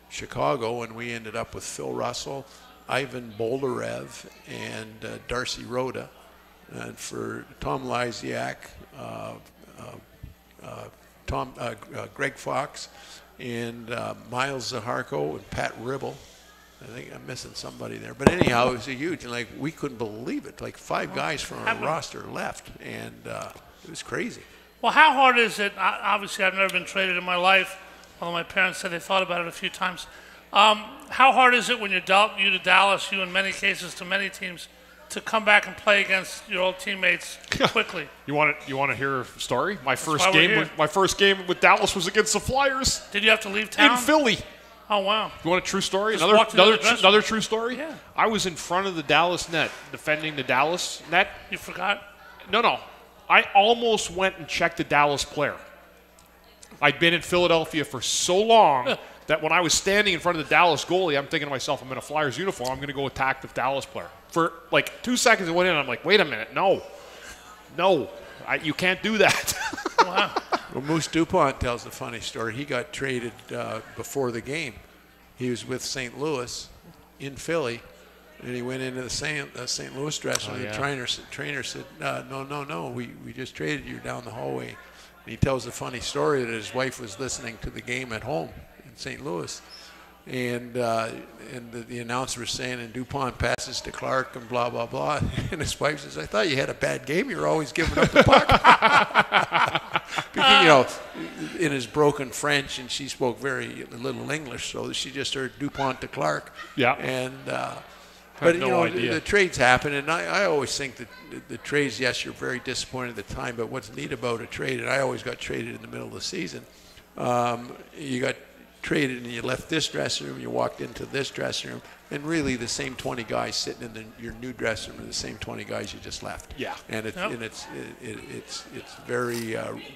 [SPEAKER 3] Chicago, and we ended up with Phil Russell, Ivan Boldarev, and Darcy Rhoda. And for Tom Lysiak, Greg Fox, and Miles Zaharko, and Pat Ribble. I think I'm missing somebody there. But anyhow, it was a huge, and we couldn't believe it. 5 guys from our roster left, and it was crazy.
[SPEAKER 2] Well, how hard is it? Obviously, I've never been traded in my life, although my parents said they thought about it a few times. How hard is it when you're you to Dallas, you in many cases to many teams, to come back and play against your old teammates quickly?
[SPEAKER 4] You want to hear a story? My first game with Dallas was against the Flyers.
[SPEAKER 2] Did you have to leave town?
[SPEAKER 4] In Philly.
[SPEAKER 2] Oh, wow.
[SPEAKER 4] You want a true story?
[SPEAKER 2] Just
[SPEAKER 4] Another true story?
[SPEAKER 2] Yeah.
[SPEAKER 4] I was in front of the Dallas net, defending the Dallas net.
[SPEAKER 2] You forgot?
[SPEAKER 4] No. I almost went and checked the Dallas player. I'd been in Philadelphia for so long that when I was standing in front of the Dallas goalie, I'm thinking to myself, I'm in a Flyers uniform, I'm going to go attack the Dallas player. For like 2 seconds it went in, I'm like, wait a minute, no, you can't do that.
[SPEAKER 2] Wow.
[SPEAKER 3] Well, Moose DuPont tells a funny story. He got traded before the game. He was with St. Louis in Philly, and he went into the St. Louis dressing room. The trainer said, no, we just traded you down the hallway. And he tells a funny story that his wife was listening to the game at home in St. Louis. And the announcer was saying, and DuPont passes to Clark and blah, blah, blah. And his wife says, I thought you had a bad game. You were always giving up the puck. Because, in his broken French, and she spoke very little English, so she just heard DuPont to Clark.
[SPEAKER 4] Yeah.
[SPEAKER 3] And
[SPEAKER 4] but idea.
[SPEAKER 3] The trades happen, and I always think that the trades, yes, you're very disappointed at the time, but what's neat about a trade, and I always got traded in the middle of the season, you got traded and you left this dressing room, you walked into this dressing room, and really the same 20 guys sitting in your new dressing room are the same 20 guys you just left.
[SPEAKER 4] Yeah.
[SPEAKER 3] And it's very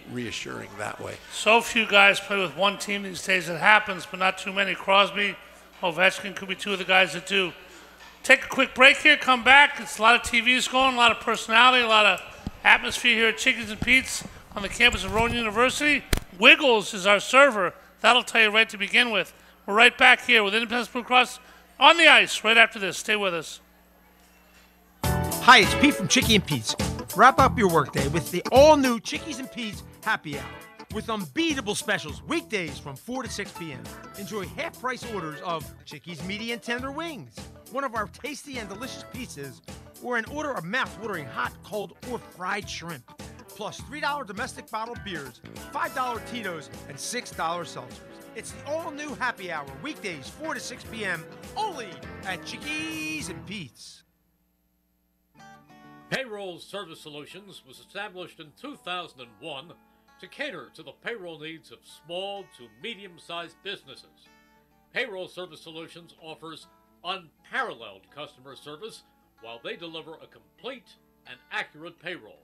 [SPEAKER 3] reassuring that way.
[SPEAKER 2] So few guys play with one team these days. It happens, but not too many. Crosby, Ovechkin could be two of the guys that do. Take a quick break here, come back. It's a lot of TVs going, a lot of personality, a lot of atmosphere here at Chickies and Pete's on the campus of Rowan University. Wiggles is our server. That'll tell you right to begin with. We're right back here with Independence Blue Cross on the ice right after this. Stay with us.
[SPEAKER 5] Hi, it's Pete from Chickie and Pete's. Wrap up your workday with the all-new Chickies and Pete's Happy Hour with unbeatable specials weekdays from 4 to 6 p.m. Enjoy half-price orders of Chickies medium and tender wings, one of our tasty and delicious pizzas, or an order of mouth-watering hot, cold, or fried shrimp. Plus $3 domestic bottled beers, $5 Tito's, and $6 seltzers. It's the all-new Happy Hour, weekdays 4 to 6 p.m., only at Chickies and Pete's.
[SPEAKER 6] Payroll Service Solutions was established in 2001 to cater to the payroll needs of small to medium-sized businesses. Payroll Service Solutions offers unparalleled customer service while they deliver a complete and accurate payroll.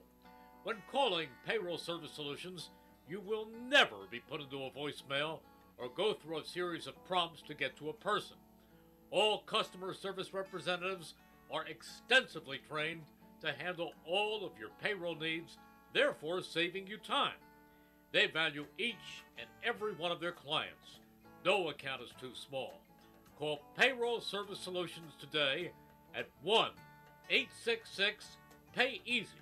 [SPEAKER 6] When calling Payroll Service Solutions, you will never be put into a voicemail or go through a series of prompts to get to a person. All customer service representatives are extensively trained to handle all of your payroll needs, therefore saving you time. They value each and every one of their clients. No account is too small. Call Payroll Service Solutions today at 1-866-PAY-EASY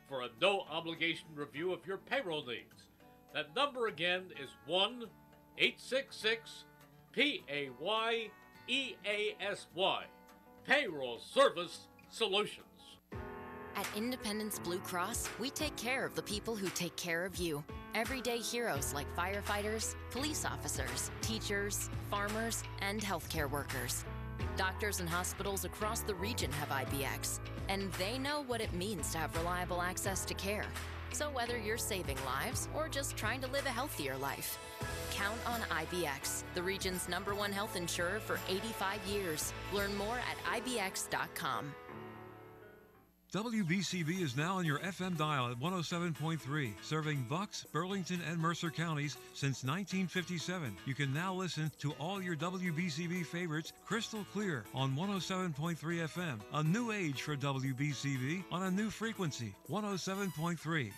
[SPEAKER 6] for a no-obligation review of your payroll needs. That number again is 1-866-PAYEASY. Payroll Service Solutions.
[SPEAKER 7] At Independence Blue Cross, we take care of the people who take care of you. Everyday heroes like firefighters, police officers, teachers, farmers, and healthcare workers. Doctors and hospitals across the region have IBX, and they know what it means to have reliable access to care. So whether you're saving lives or just trying to live a healthier life, count on IBX, the region's #1 health insurer for 85 years. Learn more at IBX.com.
[SPEAKER 10] WBCB is now on your FM dial at 107.3, serving Bucks, Burlington, and Mercer counties since 1957. You can now listen to all your WBCB favorites crystal clear on 107.3 FM. A new age for WBCB on a new frequency, 107.3.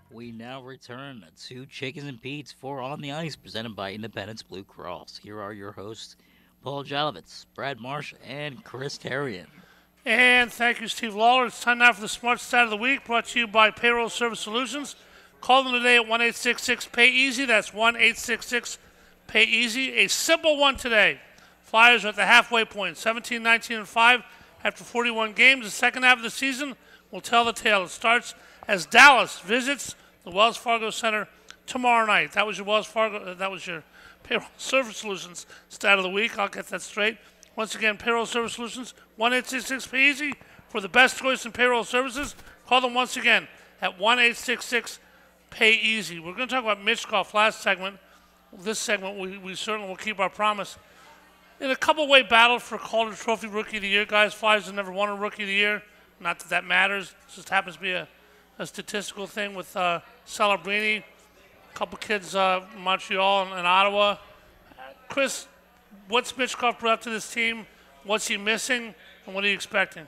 [SPEAKER 9] We now return to Chickens and Pete's for On the Ice, presented by Independence Blue Cross. Here are your hosts, Paul Jolovitz, Brad Marsh, and Chris Therien.
[SPEAKER 2] And thank you, Steve Lawler. It's time now for the Smart Stat of the Week, brought to you by Payroll Service Solutions. Call them today at 1-866-PAY-EASY. That's 1-866-PAY-EASY. A simple one today. Flyers are at the halfway point, 17-19-5 after 41 games. The second half of the season will tell the tale. It starts as Dallas visits the Wells Fargo Center tomorrow night. That was your Wells Fargo. That was your Payroll Service Solutions stat of the week. I'll get that straight. Once again, Payroll Service Solutions, 1-866-PAY-EASY for the best choice in payroll services. Call them once again at 1-866-PAY-EASY. We're going to talk about Michkov last segment. This segment, we certainly will keep our promise. In a couple-way battle for Calder Trophy Rookie of the Year, guys, Flyers have never won a Rookie of the Year. Not that that matters. It just happens to be a statistical thing with Celebrini, a couple kids in Montreal and Ottawa. Chris, what's Michkov brought to this team? What's he missing? And what are you expecting?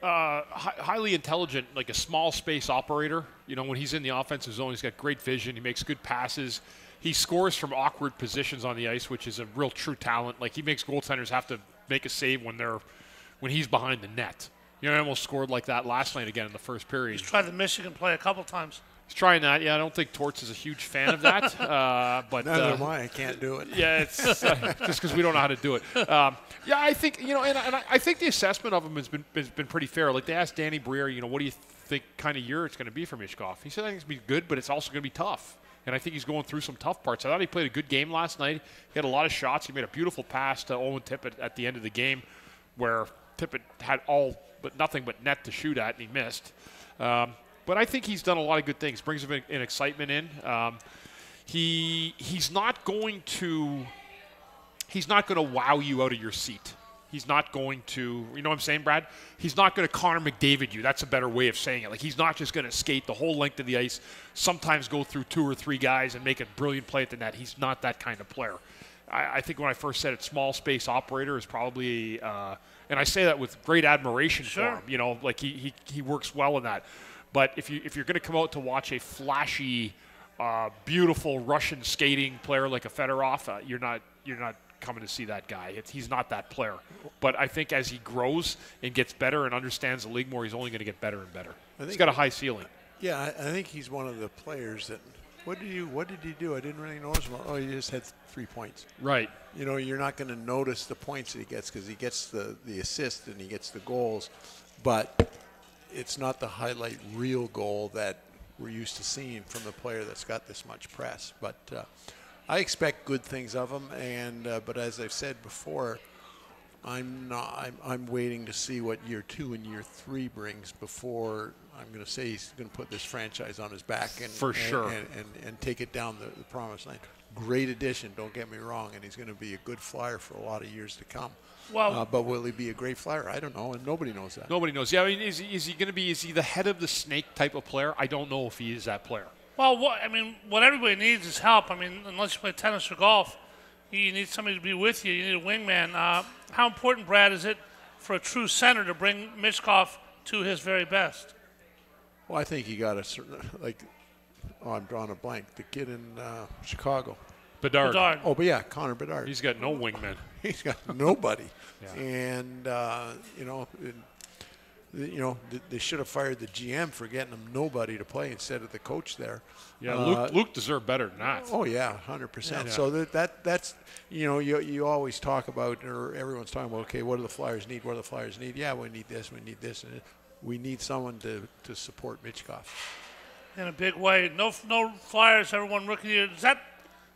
[SPEAKER 4] Highly intelligent, like a small space operator. You know, when he's in the offensive zone, he's got great vision. He makes good passes. He scores from awkward positions on the ice, which is a real true talent. Like, he makes goaltenders have to make a save when he's behind the net. You know, he almost scored like that last night again in the first period.
[SPEAKER 2] He's tried the Michigan play a couple times.
[SPEAKER 4] He's trying that. Yeah, I don't think Torts is a huge fan of that. But
[SPEAKER 3] neither am I. I can't do it.
[SPEAKER 4] Yeah, it's just because we don't know how to do it. Yeah, I think, you know, and I think the assessment of him has been pretty fair. Like, they asked Danny Briere, you know, what do you think kind of year it's going to be for Michkov? He said I think it's going to be good, but it's also going to be tough. And I think he's going through some tough parts. I thought he played a good game last night. He had a lot of shots. He made a beautiful pass to Owen Tippett at the end of the game where Tippett had all but nothing but net to shoot at, and he missed. But I think he's done a lot of good things. Brings an excitement in. He's not going to wow you out of your seat. He's not going to, you know what I'm saying, Brad? He's not going to Connor McDavid you. That's a better way of saying it. Like, he's not just going to skate the whole length of the ice, sometimes go through 2 or 3 guys and make a brilliant play at the net. He's not that kind of player. I think when I first said it, small space operator is probably, and I say that with great admiration for him. You know, like he works well in that. But if you're going to come out to watch a flashy, beautiful Russian skating player like a Fedorov, you're not coming to see that guy. He's not that player. But I think as he grows and gets better and understands the league more, he's only going to get better and better. He's got a high ceiling.
[SPEAKER 3] Yeah, I think he's one of the players that. What did he do? I didn't really notice him. Oh, he just had 3 points.
[SPEAKER 4] Right.
[SPEAKER 3] You know, you're not going to notice the points that he gets because he gets the assist and he gets the goals, but it's not the highlight reel goal that we're used to seeing from a player that's got this much press. But I expect good things of him, and but as I've said before, I'm waiting to see what year 2 and year 3 brings before I'm going to say he's going to put this franchise on his back and take it down the promised land. Great addition, don't get me wrong, and he's going to be a good Flyer for a lot of years to come. Well, but will he be a great Flyer? I don't know, and nobody knows that.
[SPEAKER 4] Nobody knows. Yeah, I mean, is he going to be? Is he the head of the snake type of player? I don't know if he is that player.
[SPEAKER 2] Well, what everybody needs is help. I mean, unless you play tennis or golf, you need somebody to be with you. You need a wingman. How important, Brad, is it for a true center to bring Michkov to his very best?
[SPEAKER 3] Well, I think you got a certain, I'm drawing a blank. The kid in Chicago.
[SPEAKER 4] Bedard.
[SPEAKER 3] Oh, but yeah, Connor Bedard.
[SPEAKER 4] He's got no wingman.
[SPEAKER 3] He's got nobody.
[SPEAKER 4] Yeah.
[SPEAKER 3] And, they should have fired the GM for getting him nobody to play instead of the coach there.
[SPEAKER 4] Yeah, Luke deserved better than that.
[SPEAKER 3] Oh, yeah, 100%. Yeah. So that's you always talk about, or everyone's talking about, okay, what do the Flyers need? What do the Flyers need? Yeah, we need this, and we need someone to support Michkov.
[SPEAKER 2] In a big way. No Flyers ever won Rookie of the Year. Does that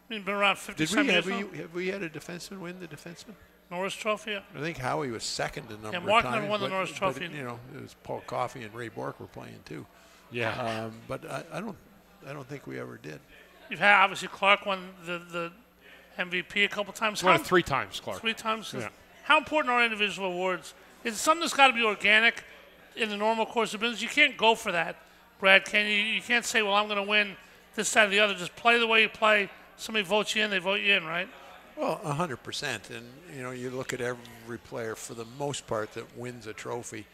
[SPEAKER 2] mean been around 50 years?
[SPEAKER 3] Have we had a defenseman win the defenseman?
[SPEAKER 2] Norris Trophy?
[SPEAKER 3] I think Howie was second a number of
[SPEAKER 2] Mark
[SPEAKER 3] times.
[SPEAKER 2] never won the Norris Trophy.
[SPEAKER 3] But, it was Paul Coffey and Ray Bork were playing too.
[SPEAKER 4] Yeah.
[SPEAKER 3] But I don't think we ever did.
[SPEAKER 2] You've had, obviously, Clark won the MVP a couple times.
[SPEAKER 4] Won it 3 times, Clark.
[SPEAKER 2] 3 times?
[SPEAKER 4] Yeah.
[SPEAKER 2] How important are individual awards? Is it something that's got to be organic in the normal course of business? You can't go for that, Brad, can you? You can't say, well, I'm going to win this, that, or the other. Just play the way you play. Somebody votes you in, they vote you in, right?
[SPEAKER 3] Well, 100%. And, you look at every player, for the most part, that wins a trophy,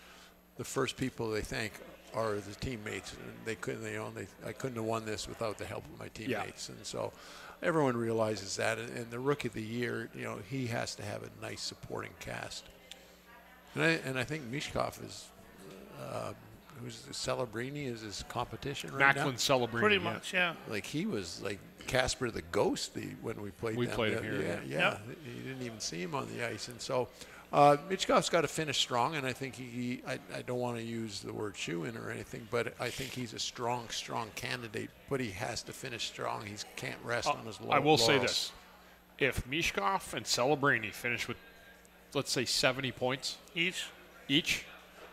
[SPEAKER 3] the first people they thank are the teammates. And I couldn't have won this without the help of my teammates. Yeah. And so everyone realizes that. And the Rookie of the Year, he has to have a nice supporting cast. And I think Michkov is who's Celebrini is his competition right
[SPEAKER 4] Macklin
[SPEAKER 3] now.
[SPEAKER 4] Celebrini.
[SPEAKER 2] Pretty much, yeah.
[SPEAKER 3] Like he was like Casper the Ghost when we played.
[SPEAKER 4] We played him here.
[SPEAKER 3] Yeah. You didn't even see him on the ice, and so Michkov's got to finish strong, and I think I don't want to use the word shoe-in or anything, but I think he's a strong candidate, but he has to finish strong. He can't rest on his laurels.
[SPEAKER 4] I will say this. If Michkov and Celebrini finish with, let's say, 70 points each,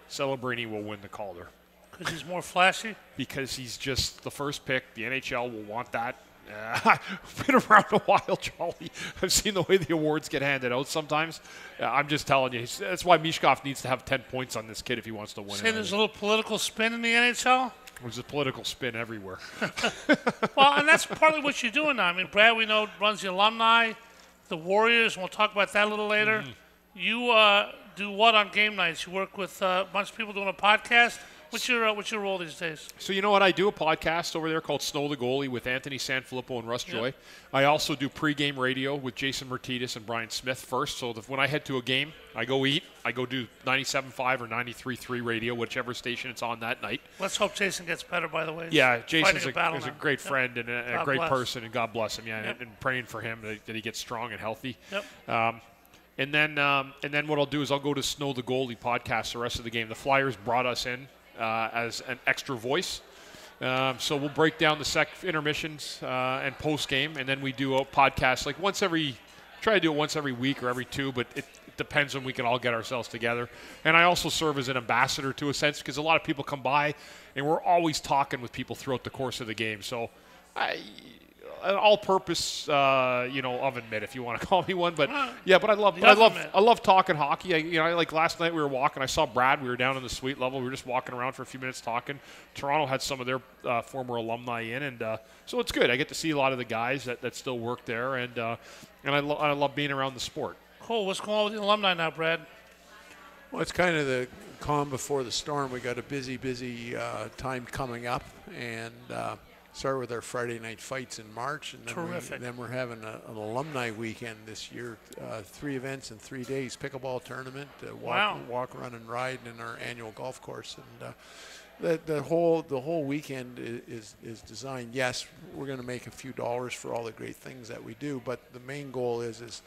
[SPEAKER 4] Celebrini will win the Calder.
[SPEAKER 2] Because he's more flashy?
[SPEAKER 4] Because he's just the first pick. The NHL will want that. I've been around a while, Charlie. I've seen the way the awards get handed out sometimes. I'm just telling you. That's why Michkov needs to have 10 points on this kid if he wants to win.
[SPEAKER 2] Say there's a little political spin in the NHL?
[SPEAKER 4] There's a political spin everywhere.
[SPEAKER 2] Well, and that's partly what you're doing now. I mean, Brad, we know, runs the alumni, the Warriors, and we'll talk about that a little later. Mm-hmm. You do what on game nights? You work with a bunch of people doing a podcast? What's your role these days?
[SPEAKER 4] So you know what? I do a podcast over there called Snow the Goalie with Anthony Sanfilippo and Russ Joy. I also do pregame radio with Jason Martinez and Brian Smith first. So when I head to a game, I go eat. I go do 97.5 or 93.3 radio, whichever station it's on that night.
[SPEAKER 2] Let's hope Jason gets better, by the way.
[SPEAKER 4] Yeah, Jason's a great friend and a great person, and God bless him. Yeah, and praying for him that he gets strong and healthy.
[SPEAKER 2] Yep.
[SPEAKER 4] And then what I'll do is I'll go to Snow the Goalie podcast the rest of the game. The Flyers brought us in as an extra voice. So we'll break down the intermissions and post-game, and then we do a podcast like try to do it once every week or every two, but it depends when we can all get ourselves together. And I also serve as an ambassador to a sense because a lot of people come by, and we're always talking with people throughout the course of the game. So an all-purpose, oven mitt, if you want to call me one, but I love talking hockey. Like last night we were walking. I saw Brad. We were down in the suite level. We were just walking around for a few minutes talking. Toronto had some of their former alumni in, and so it's good. I get to see a lot of the guys that still work there, and I love being around the sport.
[SPEAKER 2] Cool. What's going on with the alumni now, Brad?
[SPEAKER 3] Well, it's kind of the calm before the storm. We got a busy time coming up, and start with our Friday night fights in March, and then we're having an alumni weekend this year. 3 events in 3 days: pickleball tournament, walk, run, and ride, in our annual golf course. And the whole weekend is designed. Yes, we're going to make a few dollars for all the great things that we do, but the main goal is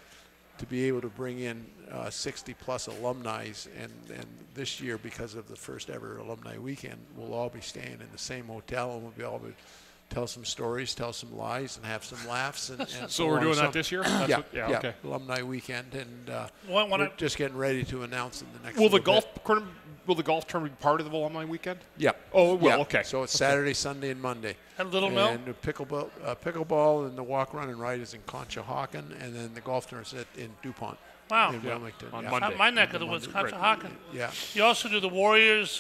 [SPEAKER 3] to be able to bring in 60 plus alumni, and this year, because of the first ever alumni weekend, we'll all be staying in the same hotel, and we'll be able to tell some stories, tell some lies, and have some laughs. And
[SPEAKER 4] so we're doing that this year?
[SPEAKER 3] Okay. Alumni weekend, and we're just getting ready to announce in the next.
[SPEAKER 4] Will the golf tournament be part of the alumni weekend?
[SPEAKER 3] Yeah.
[SPEAKER 4] Oh, it will. Yeah. Okay.
[SPEAKER 3] So it's Saturday, Sunday, and Monday.
[SPEAKER 2] At Little Mill.
[SPEAKER 3] And the pickleball and the walk, run, and ride is in Conshohocken, and then the golf tournament in DuPont.
[SPEAKER 2] Wow.
[SPEAKER 3] In Wilmington.
[SPEAKER 4] On Monday.
[SPEAKER 2] Not my neck of the woods, Conshohocken.
[SPEAKER 3] Yeah.
[SPEAKER 2] You also do the Warriors,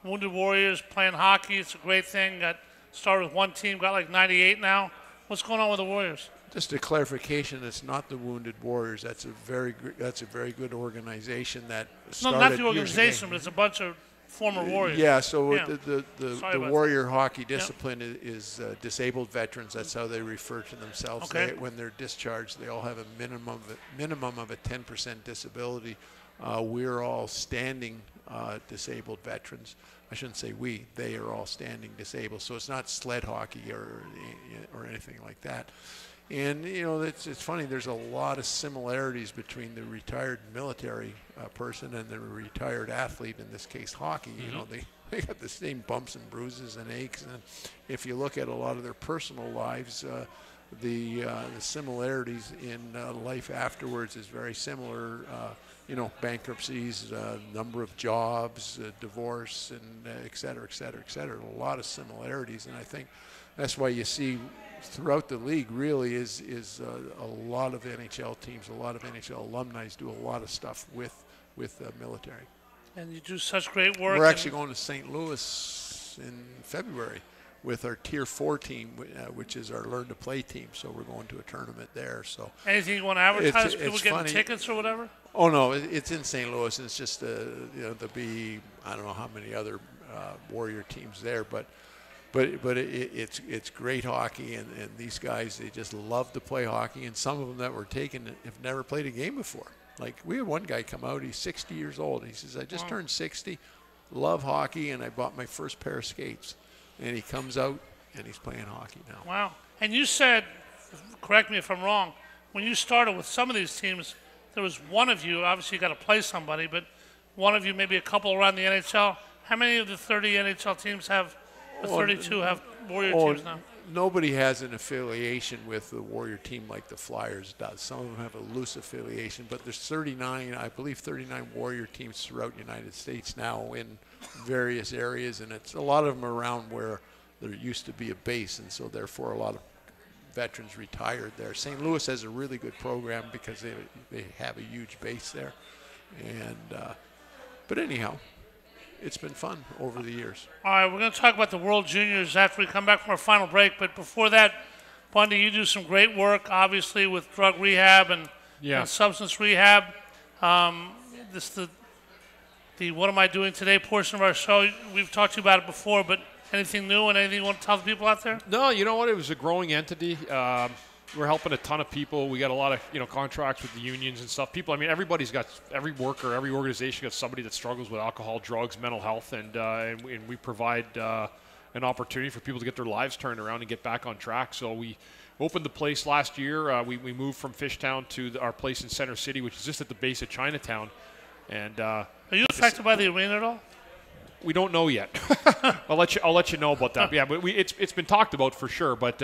[SPEAKER 2] Wounded Warriors playing hockey. It's a great thing. Started with one team, got like 98 now. What's going on with the Warriors?
[SPEAKER 3] Just a clarification: it's not the Wounded Warriors. That's a very good organization that started.
[SPEAKER 2] No, not the organization, but it's a bunch of former Warriors.
[SPEAKER 3] Yeah. So the Warrior hockey discipline is disabled veterans. That's how they refer to themselves.
[SPEAKER 2] Okay.
[SPEAKER 3] When they're discharged, they all have a minimum of a 10% disability. We're all standing disabled veterans. I shouldn't say we. They are all standing disabled. So it's not sled hockey or anything like that. And, it's funny. There's a lot of similarities between the retired military person and the retired athlete, in this case hockey. Mm-hmm. They got the same bumps and bruises and aches. And if you look at a lot of their personal lives, the similarities in life afterwards is very similar. Bankruptcies, number of jobs, divorce, and et cetera, et cetera, et cetera. A lot of similarities, and I think that's why you see throughout the league really is a lot of NHL teams, a lot of NHL alumni do a lot of stuff with military.
[SPEAKER 2] And you do such great work.
[SPEAKER 3] We're actually going to St. Louis in February with our Tier 4 team, which is our Learn to Play team. So we're going to a tournament there. So
[SPEAKER 2] anything you want to advertise? People getting tickets or whatever?
[SPEAKER 3] Oh no, it's in St. Louis. It's just there'll be I don't know how many other Warrior teams there, but it's great hockey, and these guys, they just love to play hockey, and some of them that were taken have never played a game before. Like we had one guy come out, he's 60 years old, and he says, I just turned 60, love hockey, and I bought my first pair of skates. And he comes out, and he's playing hockey now.
[SPEAKER 2] Wow. And you said, correct me if I'm wrong, when you started with some of these teams, there was one of you, obviously you got to play somebody, but one of you, maybe a couple around the NHL. How many of the 30 NHL teams have, or 32 have Warrior teams now?
[SPEAKER 3] Nobody has an affiliation with the Warrior team like the Flyers does. Some of them have a loose affiliation, but there's 39, I believe 39 Warrior teams throughout the United States now in various areas, and it's a lot of them around where there used to be a base, and so therefore a lot of veterans retired there. St. Louis has a really good program because they have a huge base there. And but anyhow, it's been fun over the years.
[SPEAKER 2] All right, we're going to talk about the World Juniors after we come back from our final break. But before that, Bundy, you do some great work, obviously, with drug rehab and substance rehab. The What Am I Doing Today portion of our show, we've talked to you about it before, but anything new and anything you want to tell the people out there?
[SPEAKER 4] No, you know what? It was a growing entity. We're helping a ton of people. We got a lot of contracts with the unions and stuff. People, I mean, every worker, every organization got somebody that struggles with alcohol, drugs, mental health, and we provide an opportunity for people to get their lives turned around and get back on track. So we opened the place last year. We moved from Fishtown to our place in Center City, which is just at the base of Chinatown. And are
[SPEAKER 2] you affected by the arena at all?
[SPEAKER 4] We don't know yet. I'll let you know about that. Yeah, but it's been talked about for sure. But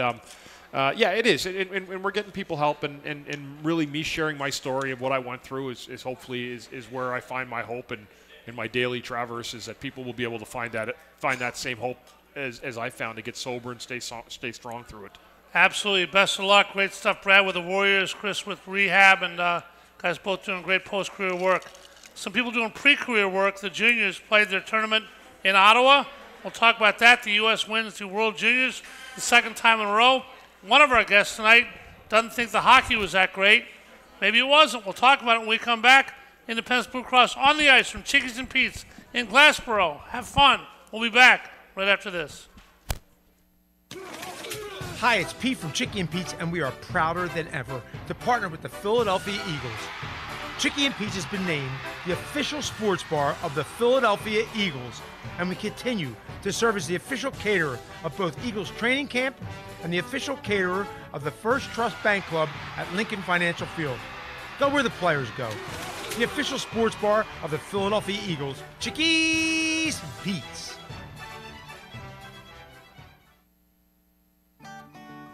[SPEAKER 4] yeah, it is, and we're getting people help, and really me sharing my story of what I went through is hopefully is where I find my hope and in my daily traverse, is that people will be able to find that same hope as I found, to get sober and stay strong through it.
[SPEAKER 2] Absolutely. Best of luck. Great stuff, Brad, with the Warriors, Chris with rehab, and guys both doing great post-career work. Some people doing pre-career work. The juniors played their tournament in Ottawa. We'll talk about that. The U.S. wins the World Juniors the second time in a row. One of our guests tonight doesn't think the hockey was that great. Maybe it wasn't. We'll talk about it when we come back. Independence Blue Cross on the ice from Chickies and Pete's in Glassboro. Have fun. We'll be back right after this.
[SPEAKER 5] Hi, it's Pete from Chickie and Pete's, and we are prouder than ever to partner with the Philadelphia Eagles. Chickie and Pete's has been named the official sports bar of the Philadelphia Eagles, and we continue to serve as the official caterer of both Eagles training camp and the official caterer of the First Trust Bank Club at Lincoln Financial Field. Go where the players go. The official sports bar of the Philadelphia Eagles, Chickies and Pete's.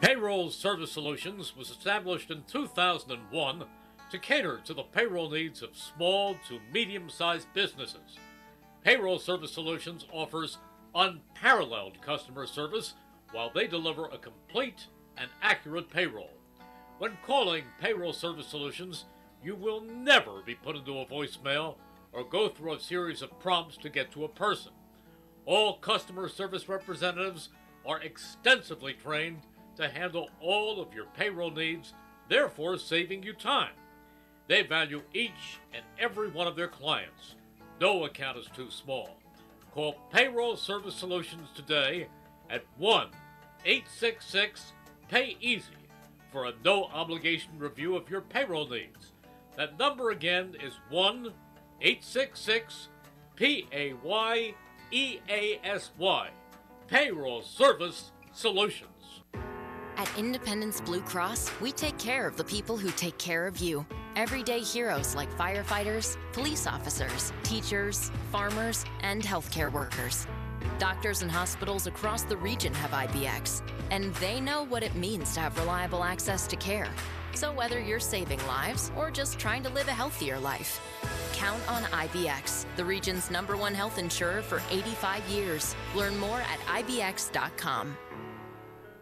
[SPEAKER 6] Payroll Service Solutions was established in 2001 to cater to the payroll needs of small to medium-sized businesses. Payroll Service Solutions offers unparalleled customer service while they deliver a complete and accurate payroll. When calling Payroll Service Solutions, you will never be put into a voicemail or go through a series of prompts to get to a person. All customer service representatives are extensively trained to handle all of your payroll needs, therefore saving you time. They value each and every one of their clients. No account is too small. Call Payroll Service Solutions today at 1-866-PAY-EASY for a no-obligation review of your payroll needs. That number again is 1-866-PAYEASY. Payroll Service Solutions.
[SPEAKER 7] At Independence Blue Cross, we take care of the people who take care of you. Everyday heroes like firefighters, police officers, teachers, farmers, and healthcare workers. Doctors and hospitals across the region have IBX, and they know what it means to have reliable access to care. So whether you're saving lives or just trying to live a healthier life, count on IBX, the region's #1 health insurer for 85 years. Learn more at IBX.com.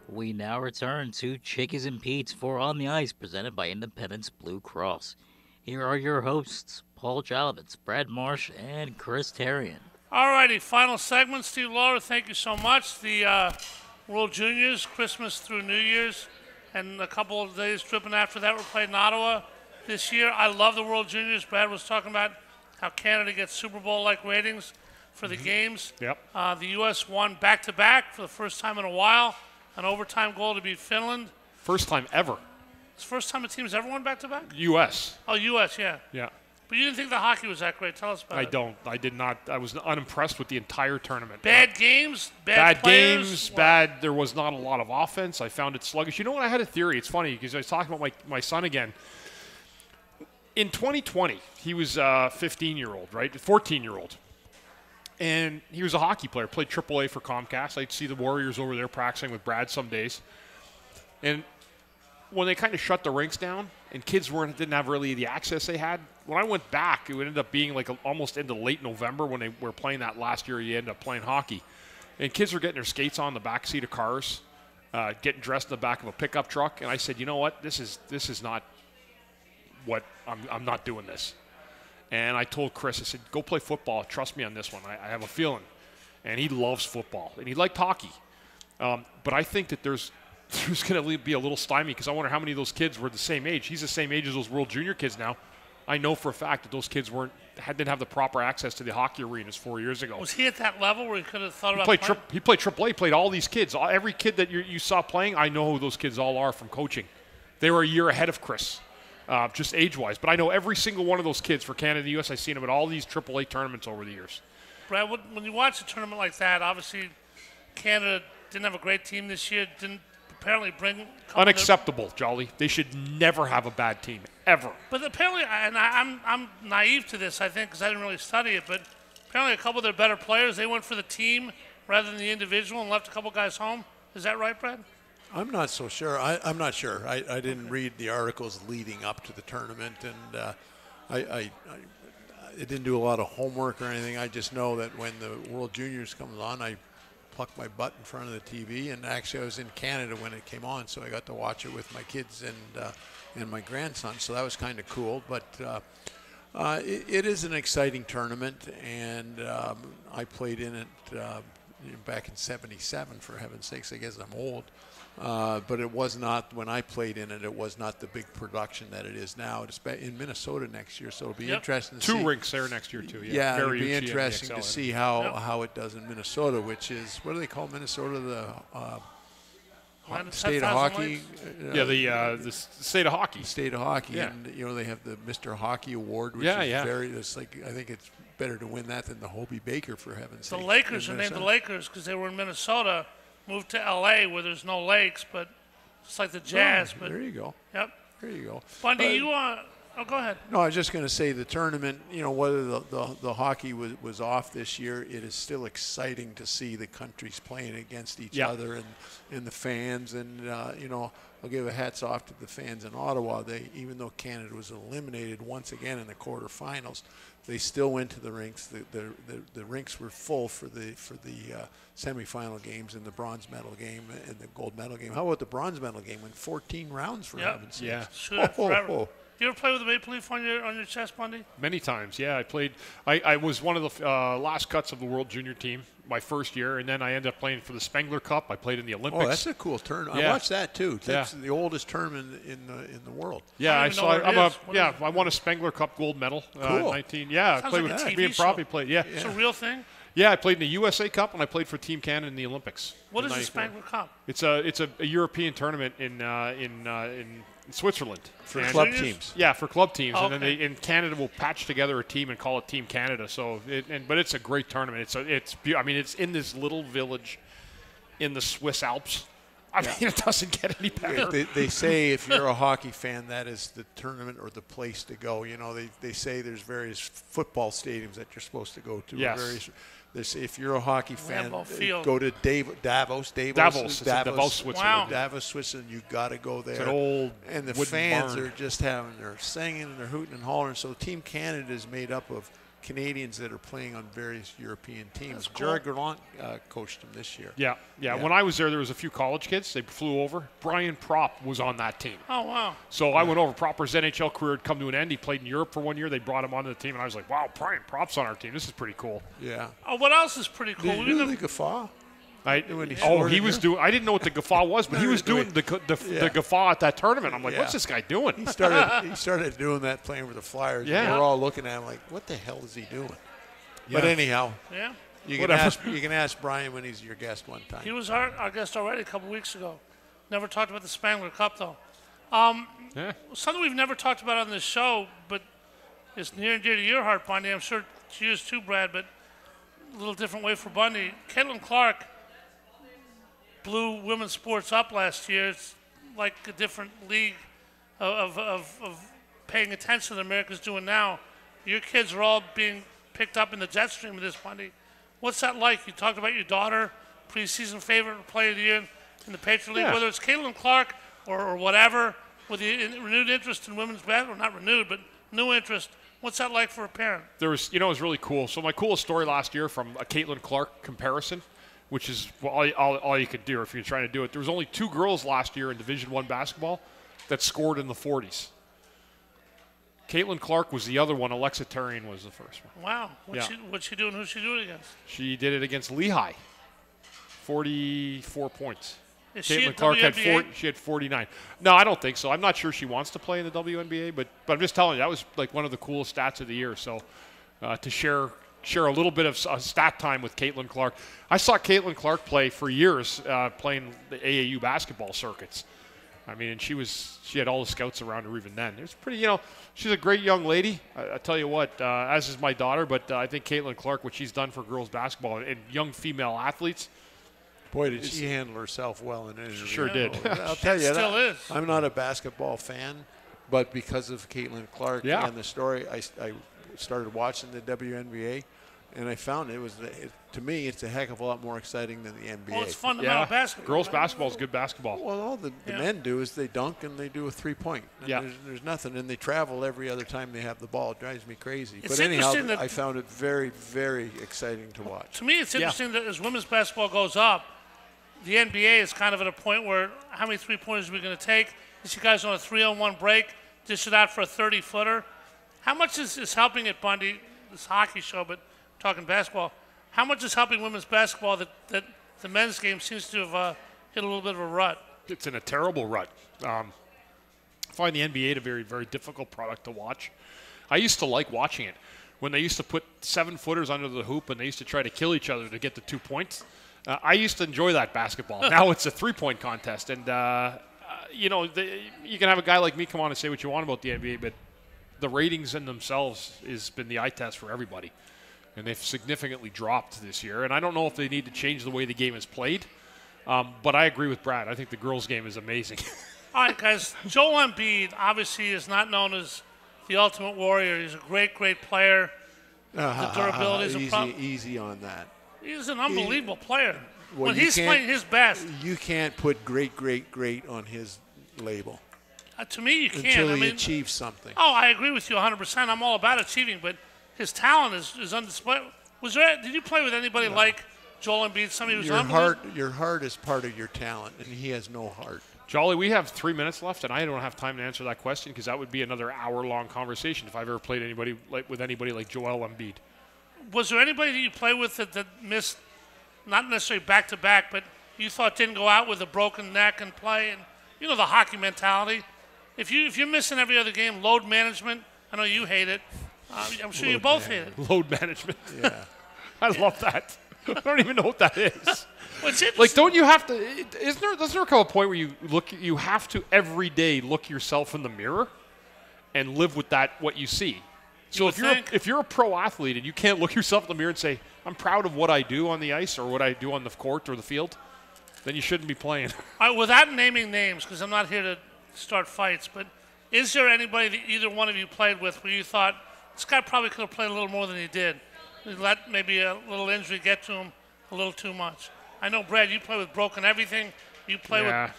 [SPEAKER 9] We now return to Chickies and Pete's for On the Ice, presented by Independence Blue Cross. Here are your hosts, Paul Jolovitz, Brad Marsh, and Chris Therien.
[SPEAKER 2] All righty, final segment. Steve Lawler, thank you so much. The World Juniors, Christmas through New Year's, and a couple of days tripping after that were played in Ottawa this year. I love the World Juniors. Brad was talking about how Canada gets Super Bowl-like ratings for the games.
[SPEAKER 4] Yep.
[SPEAKER 2] The U.S. won back-to-back for the first time in a while. An overtime goal to beat Finland.
[SPEAKER 4] First time ever.
[SPEAKER 2] It's the first time a team's ever won back-to-back?
[SPEAKER 4] U.S.
[SPEAKER 2] Oh, U.S., yeah.
[SPEAKER 4] Yeah.
[SPEAKER 2] But you didn't think the hockey was that great. Tell us about it.
[SPEAKER 4] I did not. I was unimpressed with the entire tournament.
[SPEAKER 2] Bad games? Bad players?
[SPEAKER 4] Games, bad. There was not a lot of offense. I found it sluggish. You know what? I had a theory. It's funny because I was talking about my son again. in 2020, he was a 15-year-old, right? 14-year-old. And he was a hockey player, played AAA for Comcast. I'd see the Warriors over there practicing with Brad some days. And when they kind of shut the rinks down and kids didn't have really the access they had, when I went back, it would end up being like almost into late November when they were playing that last year. You ended up playing hockey. And kids were getting their skates on the back seat of cars, getting dressed in the back of a pickup truck. And I said, you know what? This is not what I'm not doing this. And I told Chris, I said, go play football. Trust me on this one. I have a feeling. And he loves football. And he liked hockey. But I think that there's going to be a little stymie because I wonder how many of those kids were the same age. He's the same age as those World Junior kids now. I know for a fact that those kids didn't have the proper access to the hockey arenas 4 years ago.
[SPEAKER 2] Was he at that level where he could have thought about playing?
[SPEAKER 4] He played AAA, played all these kids. Every kid that you saw playing, I know who those kids all are from coaching. They were a year ahead of Chris. Just age-wise. But I know every single one of those kids for Canada and the U.S. I've seen them at all these AAA tournaments over the years.
[SPEAKER 2] Brad, when you watch a tournament like that, obviously Canada didn't have a great team this year, didn't apparently bring...
[SPEAKER 4] Unacceptable, Jolly. They should never have a bad team, ever.
[SPEAKER 2] But apparently, and I'm naive to this, I think, because I didn't really study it, but apparently a couple of their better players, they went for the team rather than the individual and left a couple guys home. Is that right, Brad?
[SPEAKER 3] I'm not so sure. I'm not sure. I didn't read the articles leading up to the tournament, and I didn't do a lot of homework or anything. I just know that when the World Juniors comes on, I pluck my butt in front of the TV. And actually, I was in Canada when it came on, so I got to watch it with my kids and my grandson. So that was kind of cool. But it is an exciting tournament, and I played in it back in '77. For heaven's sakes, I guess I'm old. But it was not, when I played in it, it was not the big production that it is now. It's in Minnesota next year, so it'll be interesting to see.
[SPEAKER 4] 2 rinks there next year, too.
[SPEAKER 3] Yeah, it'll be interesting to see how it does in Minnesota, which is, what do they call Minnesota? The state of hockey?
[SPEAKER 4] The state of hockey.
[SPEAKER 3] State of hockey.
[SPEAKER 4] Yeah.
[SPEAKER 3] And, they have the Mr. Hockey Award, which is I think it's better to win that than the Hobie Baker, for heaven's sake.
[SPEAKER 2] The Lakers are named the Lakers because they were in Minnesota. Moved to L.A. where there's no lakes, but it's like the Jazz.
[SPEAKER 3] But there you go.
[SPEAKER 2] Yep.
[SPEAKER 3] There you go.
[SPEAKER 2] Bundy, go ahead.
[SPEAKER 3] No, I was just going to say the tournament, whether the hockey was off this year, it is still exciting to see the countries playing against each other and the fans. And, I'll give a hats off to the fans in Ottawa. Even though Canada was eliminated once again in the quarterfinals, they still went to the rinks. The rinks were full for the semifinal games and the bronze medal game and the gold medal game. How about the bronze medal game? Went 14 rounds for heaven's sake.
[SPEAKER 4] Yeah.
[SPEAKER 2] Sure, you ever play with the Maple Leaf on your chest, Bundy?
[SPEAKER 4] Many times, yeah. I played. I was one of the last cuts of the World Junior team my first year, and then I ended up playing for the Spengler Cup. I played in the Olympics.
[SPEAKER 3] Oh, that's a cool tournament. I watched that too. That's the oldest tournament in the world.
[SPEAKER 4] Yeah, I won a Spengler Cup gold medal.
[SPEAKER 3] Cool.
[SPEAKER 4] 19. Yeah, I played
[SPEAKER 2] like
[SPEAKER 4] with me and Proppy played. Yeah.
[SPEAKER 2] It's a real thing.
[SPEAKER 4] Yeah, I played in the USA Cup and I played for Team Canada in the Olympics.
[SPEAKER 2] What is the Spengler Cup?
[SPEAKER 4] It's a European tournament in Switzerland
[SPEAKER 3] for club teams.
[SPEAKER 4] Yeah, for club teams,
[SPEAKER 2] Oh,
[SPEAKER 4] and then Canada will patch together a team and call it Team Canada. So, but it's a great tournament. It's in this little village in the Swiss Alps. I mean, it doesn't get any better.
[SPEAKER 3] They say if you're a hockey fan, that is the tournament or the place to go. They say there's various football stadiums that you're supposed to go to.
[SPEAKER 4] Yes.
[SPEAKER 3] If you're a hockey fan,
[SPEAKER 2] go
[SPEAKER 3] to Davos,
[SPEAKER 4] Switzerland.
[SPEAKER 2] Wow.
[SPEAKER 3] Davos, Switzerland. You got to go there.
[SPEAKER 4] It's an old
[SPEAKER 3] and the
[SPEAKER 4] wooden
[SPEAKER 3] fans
[SPEAKER 4] barn.
[SPEAKER 3] are just they're singing and they're hooting and hollering. So Team Canada is made up of Canadians that are playing on various European teams.
[SPEAKER 2] Cool.
[SPEAKER 3] Jared Gallant coached them this year.
[SPEAKER 4] Yeah. When I was there was a few college kids. They flew over. Brian Propp was on that team.
[SPEAKER 2] Oh, wow.
[SPEAKER 4] So I went over. Propper's NHL career had come to an end. He played in Europe for 1 year. They brought him onto the team, and I was like, wow, Brian Propp's on our team. This is pretty cool.
[SPEAKER 3] Yeah.
[SPEAKER 2] Oh, what else is pretty cool?
[SPEAKER 3] Did you do the guffaw?
[SPEAKER 4] He was doing. I didn't know what the guffaw was, but he was doing the guffaw at that tournament. I'm like, what's this guy doing?
[SPEAKER 3] He started doing that playing with the Flyers.
[SPEAKER 4] Yeah.
[SPEAKER 3] We're all looking at him like, what the hell is he doing? But anyhow, you can ask Brian when he's your guest one time.
[SPEAKER 2] He was our guest already a couple weeks ago. Never talked about the Spengler Cup, though. Something we've never talked about on this show, but it's near and dear to your heart, Bundy. I'm sure to yours too, Brad, but a little different way for Bundy. Caitlin Clark blew women's sports up last year. It's like a different league of paying attention that America's doing now. Your kids are all being picked up in the jet stream of this, Bundy. What's that like? You talked about your daughter, preseason favorite player of the year in the Patriot League, whether it's Caitlin Clark or whatever, with the renewed interest in women's basketball, not renewed, but new interest. What's that like for a parent?
[SPEAKER 4] There was, it was really cool. So my coolest story last year from a Caitlin Clark comparison, which is all you could do if you're trying to do it. There was only 2 girls last year in Division I basketball that scored in the 40s. Caitlin Clark was the other one. Alexa Therien was the first one.
[SPEAKER 2] Wow. What's she doing? Who's she doing it against?
[SPEAKER 4] She did it against Lehigh. 44 points.
[SPEAKER 2] Is she
[SPEAKER 4] Caitlin
[SPEAKER 2] at
[SPEAKER 4] Clark
[SPEAKER 2] WNBA?
[SPEAKER 4] had 49. No, I don't think so. I'm not sure she wants to play in the WNBA, but I'm just telling you, that was like one of the coolest stats of the year. So to share a little bit of stat time with Caitlin Clark. I saw Caitlin Clark play for years playing the AAU basketball circuits. I mean, and she had all the scouts around her even then. It was pretty, she's a great young lady. I tell you what, as is my daughter, but I think Caitlin Clark, what she's done for girls basketball and young female athletes.
[SPEAKER 3] Boy, did she handle herself well in an interview.
[SPEAKER 4] Sure did.
[SPEAKER 3] I'll tell you,
[SPEAKER 2] Still is.
[SPEAKER 3] I'm not a basketball fan, but because of Caitlin Clark and the story, I started watching the WNBA, and I found to me, it's a heck of a lot more exciting than the NBA.
[SPEAKER 2] Well, it's fundamental basketball.
[SPEAKER 4] Girls basketball is good basketball.
[SPEAKER 3] Well, all the men do is they dunk and they do a 3-point. There's nothing, and they travel every other time they have the ball. It drives me crazy.
[SPEAKER 2] It's
[SPEAKER 3] but anyhow,
[SPEAKER 2] interesting that
[SPEAKER 3] I found it very, very exciting to watch.
[SPEAKER 2] To me, it's interesting that as women's basketball goes up, the NBA is kind of at a point where how many 3-pointers are we going to take? You see guys on a 3-on-1 break, dish it out for a 30-footer. How much is helping it, Bundy, this hockey show, but talking basketball, how much is helping women's basketball that the men's game seems to have hit a little bit of a rut?
[SPEAKER 4] It's in a terrible rut. I find the NBA a very, very difficult product to watch. I used to like watching it when they used to put 7-footers under the hoop and they used to try to kill each other to get the 2 points. I used to enjoy that basketball. Now it's a 3-point contest. And, you can have a guy like me come on and say what you want about the NBA, but the ratings in themselves has been the eye test for everybody. And they've significantly dropped this year. And I don't know if they need to change the way the game is played. But I agree with Brad. I think the girls' game is amazing.
[SPEAKER 2] All right, guys. Joel Embiid obviously is not known as the ultimate warrior. He's a great, great player. The durability is a problem.
[SPEAKER 3] Easy on that.
[SPEAKER 2] He's an unbelievable player.
[SPEAKER 3] Well,
[SPEAKER 2] when he's playing his best.
[SPEAKER 3] You can't put great, great, great on his label.
[SPEAKER 2] To me, you can't.
[SPEAKER 3] Until he achieves something.
[SPEAKER 2] Oh, I agree with you 100%. I'm all about achieving, but his talent is on display. Did you play with anybody like Joel Embiid? Somebody who's unbelievable?
[SPEAKER 3] Your heart is part of your talent, and he has no heart.
[SPEAKER 4] Jolly, we have 3 minutes left, and I don't have time to answer that question because that would be another hour-long conversation if I've ever played with anybody like Joel Embiid.
[SPEAKER 2] Was there anybody that you played with that missed, not necessarily back-to-back, but you thought didn't go out with a broken neck and play? And the hockey mentality. If you're missing every other game, load management, I know you hate it. I'm sure you both hate it.
[SPEAKER 4] Load management. Yeah. I love that. I don't even know what that is.
[SPEAKER 2] Like,
[SPEAKER 4] don't you have to? Doesn't there come a point where you have to every day look yourself in the mirror and live with what you see? So if you're a pro athlete and you can't look yourself in the mirror and say, I'm proud of what I do on the ice or what I do on the court or the field, then you shouldn't be playing.
[SPEAKER 2] All right, without naming names, because I'm not here to start fights, but is there anybody that either one of you played with where you thought, this guy probably could have played a little more than he did? He let maybe a little injury get to him a little too much. I know, Brad, you play with broken everything. You play with...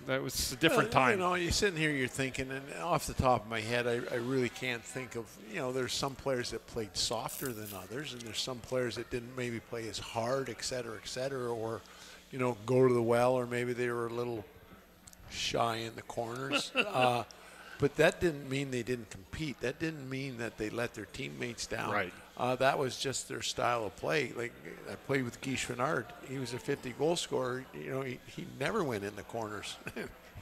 [SPEAKER 4] That was a different time.
[SPEAKER 3] You're sitting here, you're thinking, and off the top of my head, I really can't think of, there's some players that played softer than others, and there's some players that didn't maybe play as hard, et cetera, or, go to the well, or maybe they were a little shy in the corners. But that didn't mean they didn't compete. That didn't mean that they let their teammates down.
[SPEAKER 4] Right.
[SPEAKER 3] That was just their style of play. Like, I played with Guy Chouinard. He was a 50-goal scorer. He never went in the corners.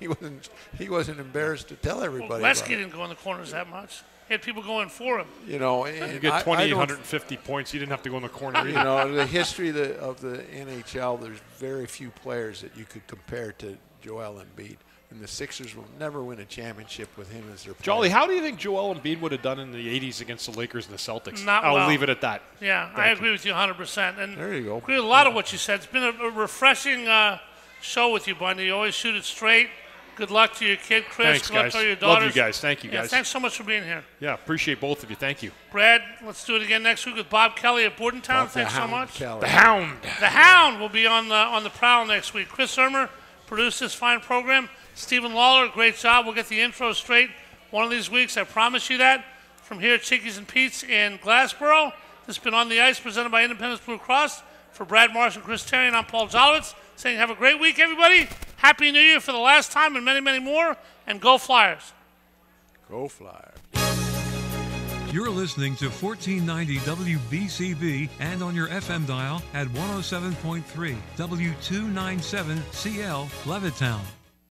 [SPEAKER 3] he wasn't embarrassed to tell everybody.
[SPEAKER 2] Well, Lesky didn't go in the corners that much. He had people going for him.
[SPEAKER 4] You get 2,850 points. You didn't have to go in the corner.
[SPEAKER 3] The history of the NHL, there's very few players that you could compare to Joel Embiid. And the Sixers will never win a championship with him as their player.
[SPEAKER 4] Jolly, how do you think Joel Embiid would have done in the 80s against the Lakers and the Celtics?
[SPEAKER 2] I'll
[SPEAKER 4] leave it at that.
[SPEAKER 2] Yeah, I agree with you 100%. And
[SPEAKER 3] there you go.
[SPEAKER 2] I agree with a lot of what you said. It's been a refreshing show with you, Bundy. You always shoot it straight, Good luck to your kid, Chris.
[SPEAKER 4] Thanks,
[SPEAKER 2] Good luck
[SPEAKER 4] guys.
[SPEAKER 2] to your daughters.
[SPEAKER 4] Love you guys. Thank you, guys.
[SPEAKER 2] Thanks so much for being here.
[SPEAKER 4] Yeah, appreciate both of you. Thank you.
[SPEAKER 2] Brad, let's do it again next week with Bob Kelly at Bordentown. Thanks so much.
[SPEAKER 3] Kelly.
[SPEAKER 4] The Hound.
[SPEAKER 2] The Hound will be on the prowl next week. Chris Irmer produced this fine program. Stephen Lawler, great job. We'll get the intro straight one of these weeks. I promise you that. From here at Chickies and Pete's in Glassboro, this has been On the Ice, presented by Independence Blue Cross. For Brad Marsh and Chris Therien, I'm Paul Jolovitz, saying have a great week, everybody. Happy New Year for the last time and many, many more. And go Flyers.
[SPEAKER 3] Go Flyers.
[SPEAKER 10] You're listening to 1490 WBCB and on your FM dial at 107.3 W297CL Levittown.